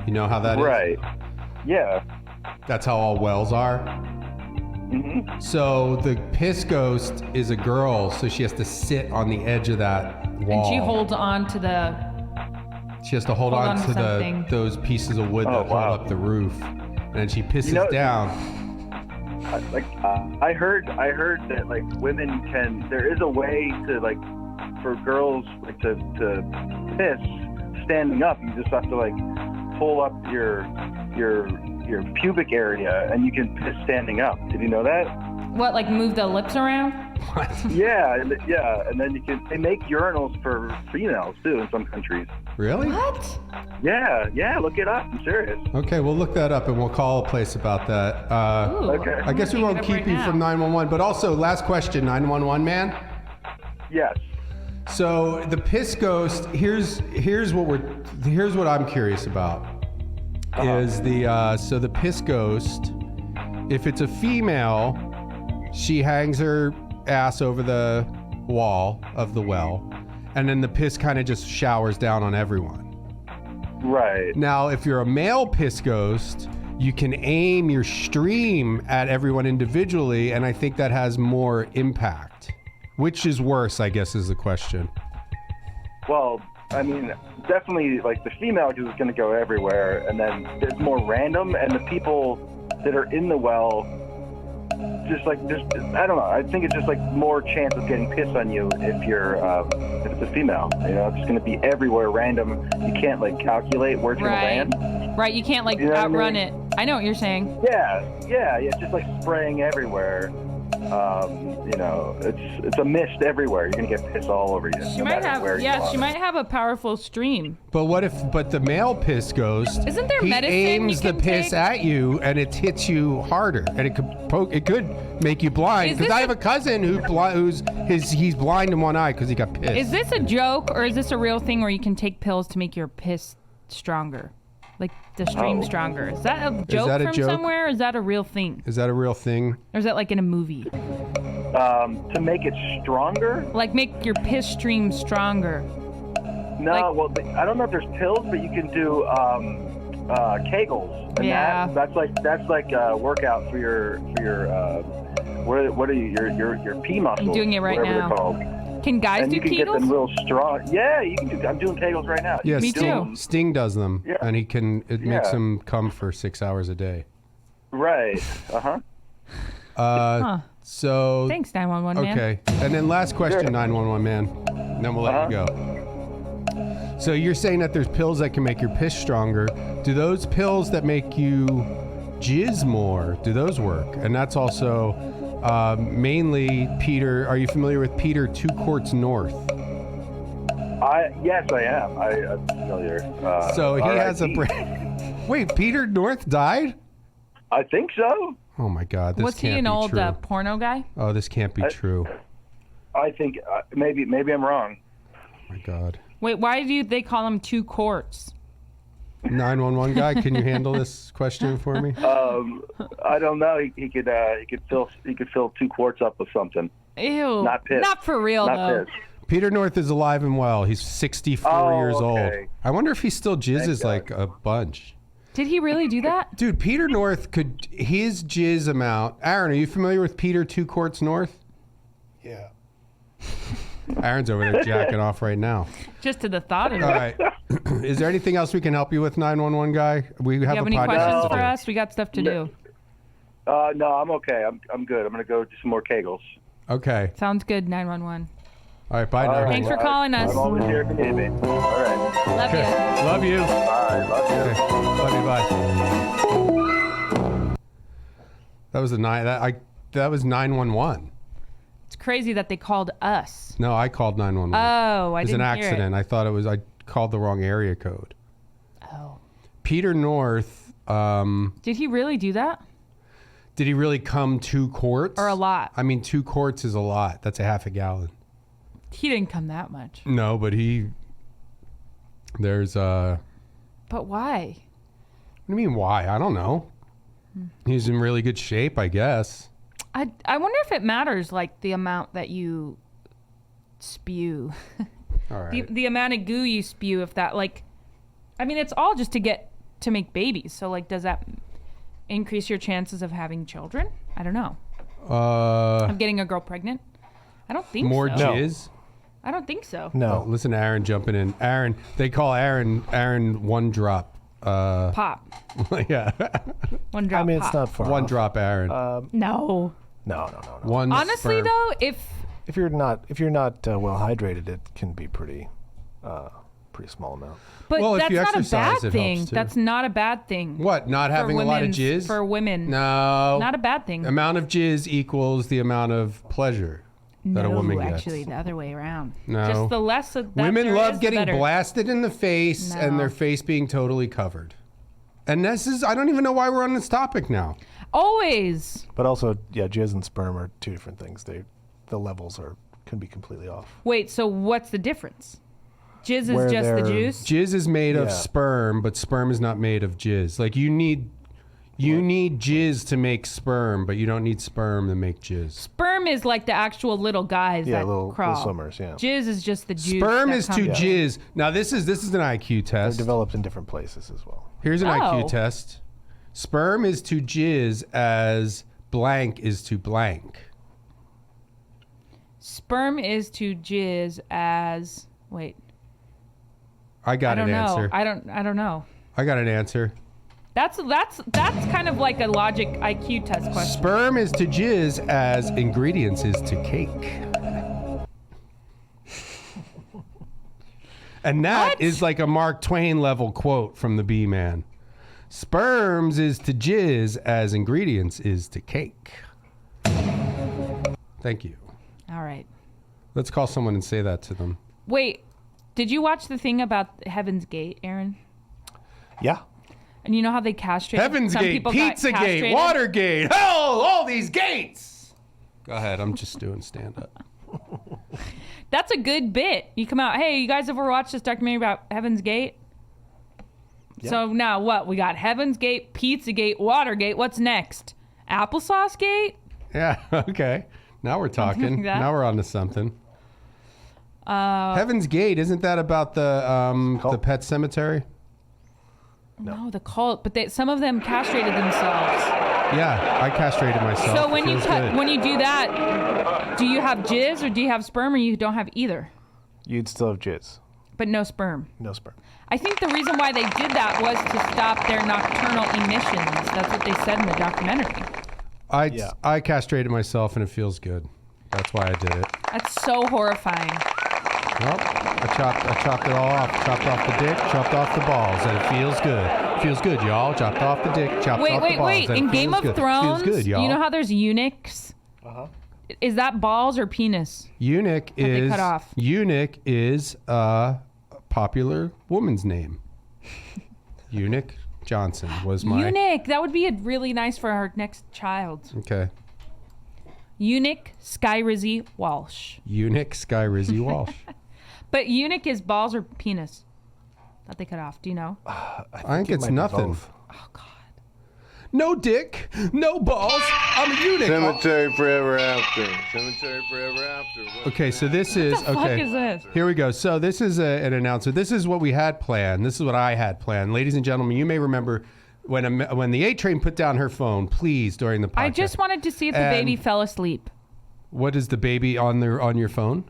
You know how that is? Right. Yeah. That's how all wells are. Mm-hmm. So the Piss Ghost is a girl, so she has to sit on the edge of that wall. And she holds on to She has to hold on to those pieces of wood that hold up the roof, and then she pisses down. I heard that like women can. There is a way to like for girls like to piss standing up. You just have to like pull up your pubic area, and you can piss standing up. Did you know that? what, like move the lips around? What? Yeah, and then they make urinals for females too in some countries. Really? What? Yeah, look it up. I'm serious. Okay, we'll look that up and we'll call a place about that. Okay. I guess we won't keep you from 911, but also last question, 911 man. Yes. So the piss ghost. Here's what I'm curious about. Is the piss ghost? If it's a female, she hangs her ass over the wall of the well, and then the piss kind of just showers down on everyone. Right. Now, if you're a male piss ghost, you can aim your stream at everyone individually, and I think that has more impact. Which is worse, I guess, is the question. Well, I mean, definitely like the female because it's going to go everywhere, and then it's more random, and the people that are in the well, just I don't know. I think it's just like more chance of getting pissed on you if if it's a female. You know, it's just going to be everywhere, random. You can't like calculate where it's going to land. Right. You can't like outrun it. I know what you're saying. Yeah. It's just like spraying everywhere. You know, it's a mist everywhere. You're gonna get piss all over you. She might have, she might have a powerful stream. But the male piss ghost, isn't there he medicine aims you the can piss take? at you and it hits you harder, and it could make you blind. Because I have a cousin he's blind in one eye because he got pissed. Is this a joke or is this a real thing where you can take pills to make your piss stronger? Like the stream stronger. Is that a joke from somewhere or is that a real thing? Is that a real thing? Or is that like in a movie? To make it stronger? Like make your piss stream stronger. No, well, I don't know if there's pills, but you can do Kegels. And that's like a workout for your what are your pee muscles? I'm doing it right whatever now. They're called. Can guys and do you can Kegels? get them real strong. Yeah, you can do. I'm doing Kegels right now. Yeah, Me too. Sting does them, and it makes Yeah. him come for 6 hours a day. Right. So Thanks, 911 man. okay, and then last question, 911 man. And then we'll let you go. So you're saying that there's pills that can make your piss stronger. Do those pills that make you jizz more, do those work? And that's also mainly Peter. Are you familiar with Peter 2 Courts North? Yes, I am. I'm familiar. So he has a R.I.P. Wait, Peter North died? I think so. Oh my God, this Was can't he an be old true. porno guy? Oh, this can't be true. I think maybe I'm wrong. Oh my God. Wait, why do they call him 2 Courts? 911 guy, can you handle this question for me? I don't know. He could fill 2 quarts up with something. Ew. Not piss. Not for real, Not though. piss. Peter North is alive and well. He's 64 years old. Okay. I wonder if he still jizzes God. like a bunch. Did he really do that? Dude, Peter North could, his jizz amount. Aaron, are you familiar with Peter 2 Courts North? Yeah. Aaron's over there jacking off right now. Just to the thought of it. All right. Is there anything else we can help you with, 911 guy? We have You a have any podcast questions to for do. us? We got stuff to do. No, I'm okay. I'm good. I'm gonna go do some more kegels. Okay. Sounds good, 911. All right. Bye, All right. 911. Thanks for calling us. I'm always here if you need me. All right. Love you. Okay. Love you. Bye. Love you. Okay. Love you. Bye. That was that was 911. It's crazy that they called us. No, I called 911. Oh, I It was didn't an hear accident. I thought I called the wrong area code. it. Oh. Peter North, Did he really do that? did he really come 2 quarts? Or a lot? I mean, 2 quarts is a lot. That's a half a gallon. He didn't come that much. No, but there's But why? what do you mean why? I don't know. He's in really good shape, I guess. I wonder if it matters, like, the amount that you spew. All right. The amount of goo you spew, if that, like... I mean, it's all just to make babies. So, like, does that increase your chances of having children? I don't know. Of getting a girl pregnant? I don't think More so. jizz? I don't think so. No. Oh, listen to Aaron jumping in. Aaron, they call Aaron one drop. Pop. Yeah. One drop I mean, pop. it's not far One off. drop Aaron. No. No. One Honestly, sperm. though, If you're not well hydrated, it can be pretty small amount. But Well, if that's you not a exercise, bad it thing. helps, too. That's not a bad thing. What, not having a lot of jizz? For women. No. Not a bad thing. Amount of jizz equals the amount of pleasure that a woman gets. Actually, the other way around. No. Just the less of that Women there love is, the getting better. blasted in the face and No. their face being totally covered. And this is, I don't even know why we're on this topic now. Always. But also, yeah, jizz and sperm are 2 different things. The levels can be completely off. Wait, so what's the difference? Jizz Where is just the they're- juice? Jizz is made of Yeah. sperm, but sperm is not made of jizz. Like you need jizz to make sperm, but you don't need sperm to make jizz. Sperm is like the actual little guys Yeah, that little crawl. swimmers, yeah. Jizz is just the juice. Sperm that is to comes- jizz. Now this is an IQ They're test. developed in different places as well. Here's an Oh. IQ test. Sperm is to jizz as blank is to blank. Sperm is to jizz as... Wait. I got I don't an know. answer. I don't know. I got an answer. That's kind of like a logic IQ test question. Sperm is to jizz as ingredients is to cake. And that is like a Mark Twain level quote from the Bee Man. Sperms is to jizz as ingredients is to cake. Thank you. All right. Let's call someone and say that to them. Wait, did you watch the thing about Heaven's Gate, Aaron? Yeah. And you know how they castrated Heaven's some Gate, people got Pizzagate, castrated? Watergate, hell, all these gates. Go ahead, I'm just doing stand up. That's a good bit. You come out, hey, you guys ever watched this documentary about Heaven's Gate? Yeah. So now what? We got Heaven's Gate, Pizzagate, Watergate. What's next? Applesauce Gate? Yeah, okay. Now we're talking. like that. Now we're on to something. Heaven's Gate, isn't that about the pet cemetery? No, the cult. But some of them castrated themselves. Yeah, I castrated myself. So when Feels good. when you do that, do you have jizz or do you have sperm, or you don't have either? You'd still have jizz. But no sperm. No sperm. I think the reason why they did that was to stop their nocturnal emissions. That's what they said in the documentary. I castrated myself and it feels good. That's why I did it. That's so horrifying. Well, I chopped it all off. Chopped off the dick, chopped off the balls, and it feels good. Feels good, y'all. Chopped off the dick, chopped off the balls. Wait. And In it Game feels of good. Thrones, Feels good, y'all. you know how there's eunuchs? Is that balls or penis? Eunuch they cut off? Eunuch is a popular woman's name. Eunuch Johnson was my Eunuch. That would be really nice for our next child. Okay. Eunuch Sky Rizzy Walsh. Eunuch Sky Rizzy Walsh. But eunuch is balls or penis that they cut off. Do you know? I think it's might be nothing. both. Oh God. No dick, no balls. I'm a eunuch. Cemetery forever after. Cemetery forever after. Okay, so this is What the fuck is this? Here we go. So this is an announcement. This is what we had planned. This is what I had planned, ladies and gentlemen. You may remember when the A Train put down her phone. Please, during the podcast. I just wanted to see if the baby fell asleep. What is the baby on your phone?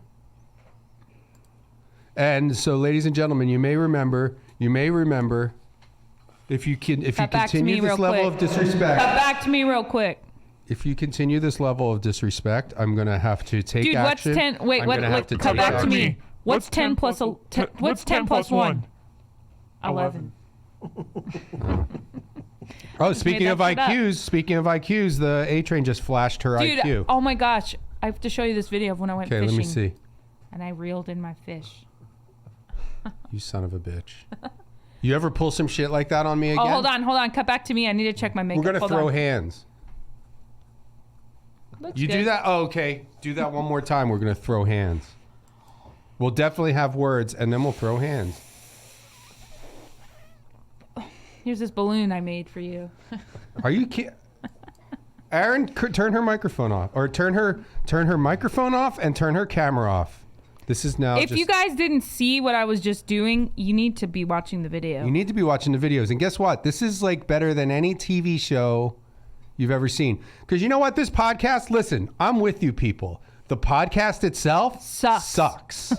And so, ladies and gentlemen, you may remember, if you continue this level of disrespect. Cut back to me real quick. If you continue this level of disrespect, I'm gonna have to take Dude, action. what's 10? Wait, I'm gonna have to cut take back to action. me. What's 10 plus 1? 11. Oh, speaking of that shit IQs, the A Train just flashed her Dude, IQ. oh my gosh. I have to show you this video of when I went Okay, fishing. let me see. And I reeled in my fish. You son of a bitch. You ever pull some shit like that on me again? Oh, hold on. Cut back to me. I need to check my makeup. We're gonna Hold throw on. hands. Looks You good. do that? Oh, okay. Do that one more time. We're gonna throw hands. We'll definitely have words, and then we'll throw hands. Here's this balloon I made for you. Are you kidding? Aaron, turn her microphone off, or turn her microphone off and turn her camera off. This is now. If you guys didn't see what I was just doing, you need to be watching the video. You need to be watching the videos, and guess what? This is like better than any TV show you've ever seen. Because you know what? This podcast. Listen, I'm with you, people. The podcast itself sucks.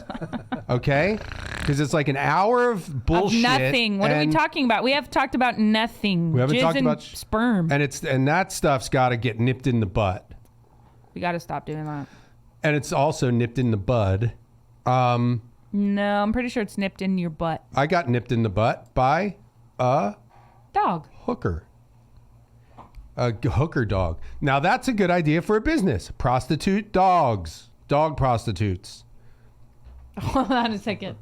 Okay? Because it's like an hour of bullshit. Of nothing. What are we talking about? We have talked about nothing. We haven't Jizz talked and about sperm. And that stuff's got to get nipped in the butt. We got to stop doing that. And it's also nipped in the bud. No, I'm pretty sure it's nipped in your butt. I got nipped in the butt by a dog. Hooker. A hooker dog. Now that's a good idea for a business. Prostitute dogs. Dog prostitutes. Hold on a second.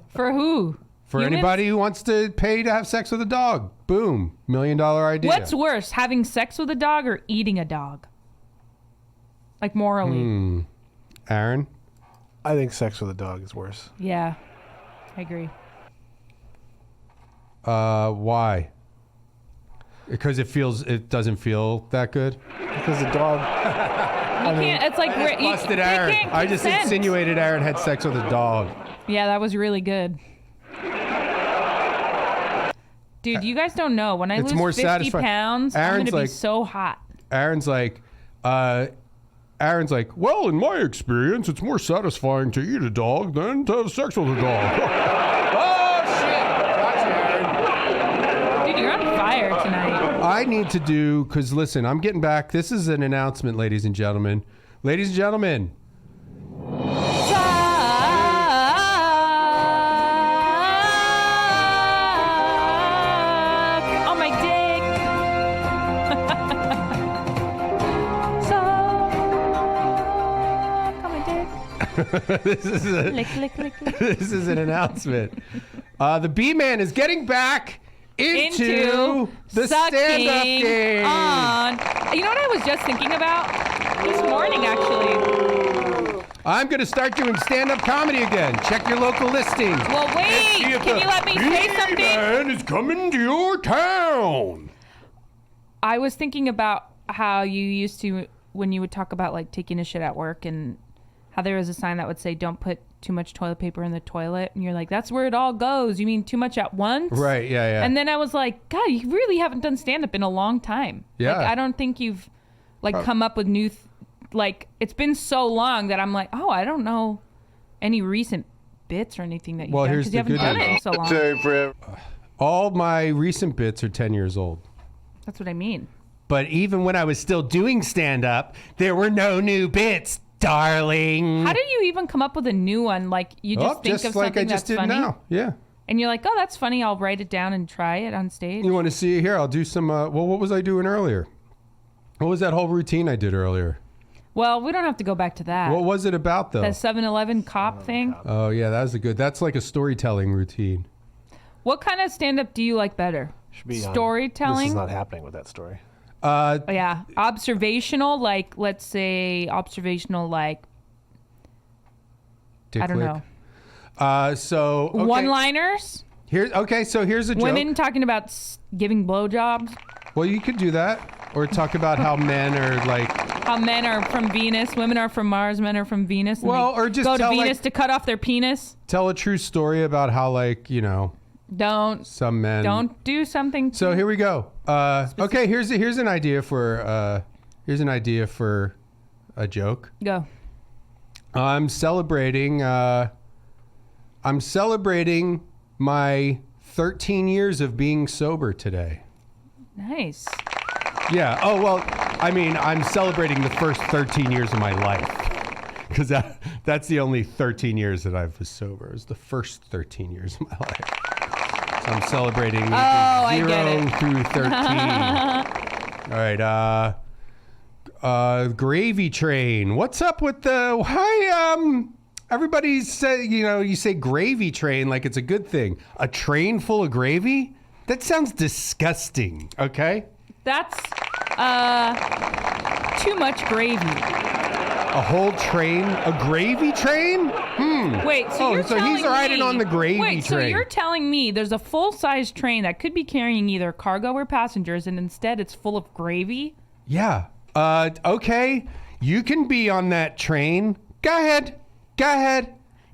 For who? For Humans? anybody who wants to pay to have sex with a dog. Boom. $1 million idea. What's worse, having sex with a dog or eating a dog? Like morally. Aaron? I think sex with a dog is worse. Yeah, I agree. Why? Because it doesn't feel that good? Because the dog... It's like I busted Aaron. I just insinuated Aaron had sex with a dog. Yeah, that was really good. Dude, you guys don't know. When I It's lose more 50 satisfying. pounds, I'm Aaron's going to be like- so hot. Aaron's like, well, in my experience, it's more satisfying to eat a dog than to have sex with a dog. Oh, shit. Gotcha, Aaron. Dude, you're on fire tonight. I need to do, because listen, I'm getting back. This is an announcement, ladies and gentlemen. Ladies and gentlemen. On my dick. Suck on my dick. This is Lick, lick, lick, lick. this is an announcement. The B-Man is getting back into the sucking stand-up game. On. You know what I was just thinking about? This morning, actually. I'm going to start doing stand-up comedy again. Check your local listings. Well, wait. Can you let me say something? B-Man is coming to your town. I was thinking about how you used to, when you would talk about like taking a shit at work, and how there was a sign that would say, don't put too much toilet paper in the toilet. And you're like, that's where it all goes. You mean too much at once? Right, yeah. And then I was like, God, you really haven't done stand-up in a long time. Yeah. Like, I don't think you've like come up with new, like, it's been so long that I'm like, oh, I don't know any recent bits or anything that you've done, here's because you the haven't good done it in so long. Cemetery forever. All my recent bits are 10 years old. That's what I mean. But even when I was still doing stand-up, there were no new bits, darling. How did you even come up with a new one? Like, you just think of like I something just that's did funny? now. Yeah. And you're like, oh, that's funny. I'll write it down and try it on stage. You want to see it here? I'll do some, well, what was I doing earlier? What was that whole routine I did earlier? Well, we don't have to go back to that. What was it about, though? That 7-Eleven cop thing? Oh, yeah, that was that's like a storytelling routine. What kind of stand-up do you like better? Should be Storytelling? This is not happening with that story. Yeah. Observational, like, let's say, like, Dick I don't flick. know. So, okay. One-liners? So here's a joke. Women talking about giving blowjobs? Well, you could do that. Or talk about how men are like... How men are from Venus, women are from Mars, men are from Venus. And well, or just go to tell, Venus like, to cut off their penis. Tell a true story about how, like, you know... Some men... Don't do something... So here we go. Okay, here's an idea for... a joke. Go. I'm celebrating my 13 years of being sober today. Nice. Yeah. Oh, well, I mean, I'm celebrating the first 13 years of my life. Because that's the only 13 years that I was sober. It was the first 13 years of my life. So I'm celebrating 0 through 13. All right. Gravy train. What's up with the... Why, everybody say, you say gravy train like it's a good thing. A train full of gravy? That sounds disgusting, okay? That's too much gravy. A whole train? A gravy train? Wait, so you're telling he's riding on the gravy train. So you're telling me there's a full-size train that could be carrying either cargo or passengers, and instead it's full of gravy? Yeah. Okay. You can be on that train. Go ahead.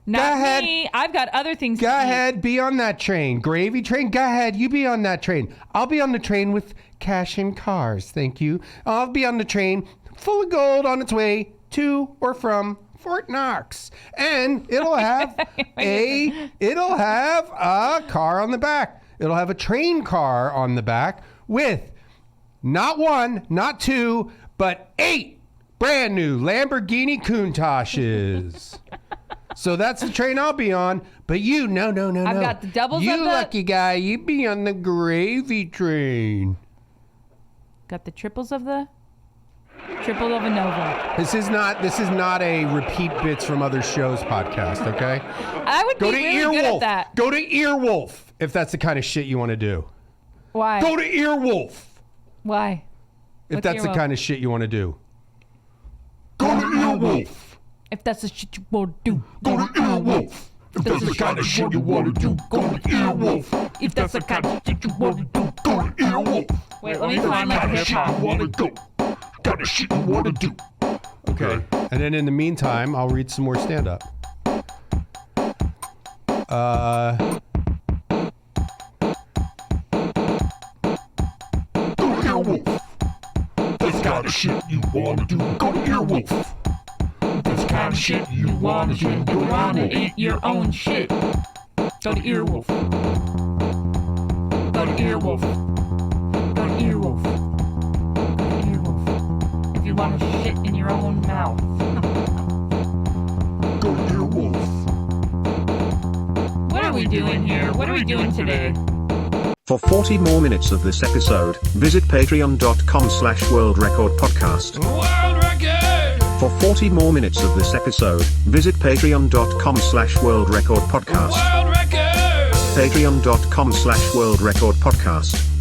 Not me. I've got other things to Go eat. ahead. Be on that train. Gravy train. Go ahead. You be on that train. I'll be on the train with cash and cars. Thank you. I'll be on the train full of gold on its way to or from Fort Knox. And it'll have it'll have a car on the back. It'll have a train car on the back with not 1, not 2, but 8 brand new Lamborghini Countaches. So that's the train I'll be on. But you, no. I've got the doubles you of the... lucky guy, you be on the gravy train. Got the triples of the... Triple of a Nova. This is not a repeat bits from other shows podcast, okay? I would be really good at that. Go to Earwolf if that's the kind of shit you want to do. Why? Go to Earwolf. Why? If What's that's the Earwolf? kind of shit you want to do. Go to Earwolf. If that's the shit you want to do. Go to Earwolf. If that's the kind of shit you want to do, go to Earwolf. If that's the kind of shit you want to do. Go to Earwolf. Wait, let me find like Kind of hip shit you hop. want to go. Kind of shit you want to do. Okay. And then in the meantime, I'll read some more stand-up. Go to Earwolf. That's the kind of shit you want to do. Go to Earwolf. That's the kind of shit you want to do. You want to eat your own shit. Go to Earwolf. Go to Earwolf. Go to Earwolf. Go to Earwolf. If you want to shit in your own mouth. Go to Earwolf. What are we doing here? What are we doing today? For 40 more minutes of this episode, visit patreon.com/worldrecordpodcast. World record! For 40 more minutes of this episode, visit patreon.com/worldrecordpodcast. World record! Patreon.com/worldrecordpodcast.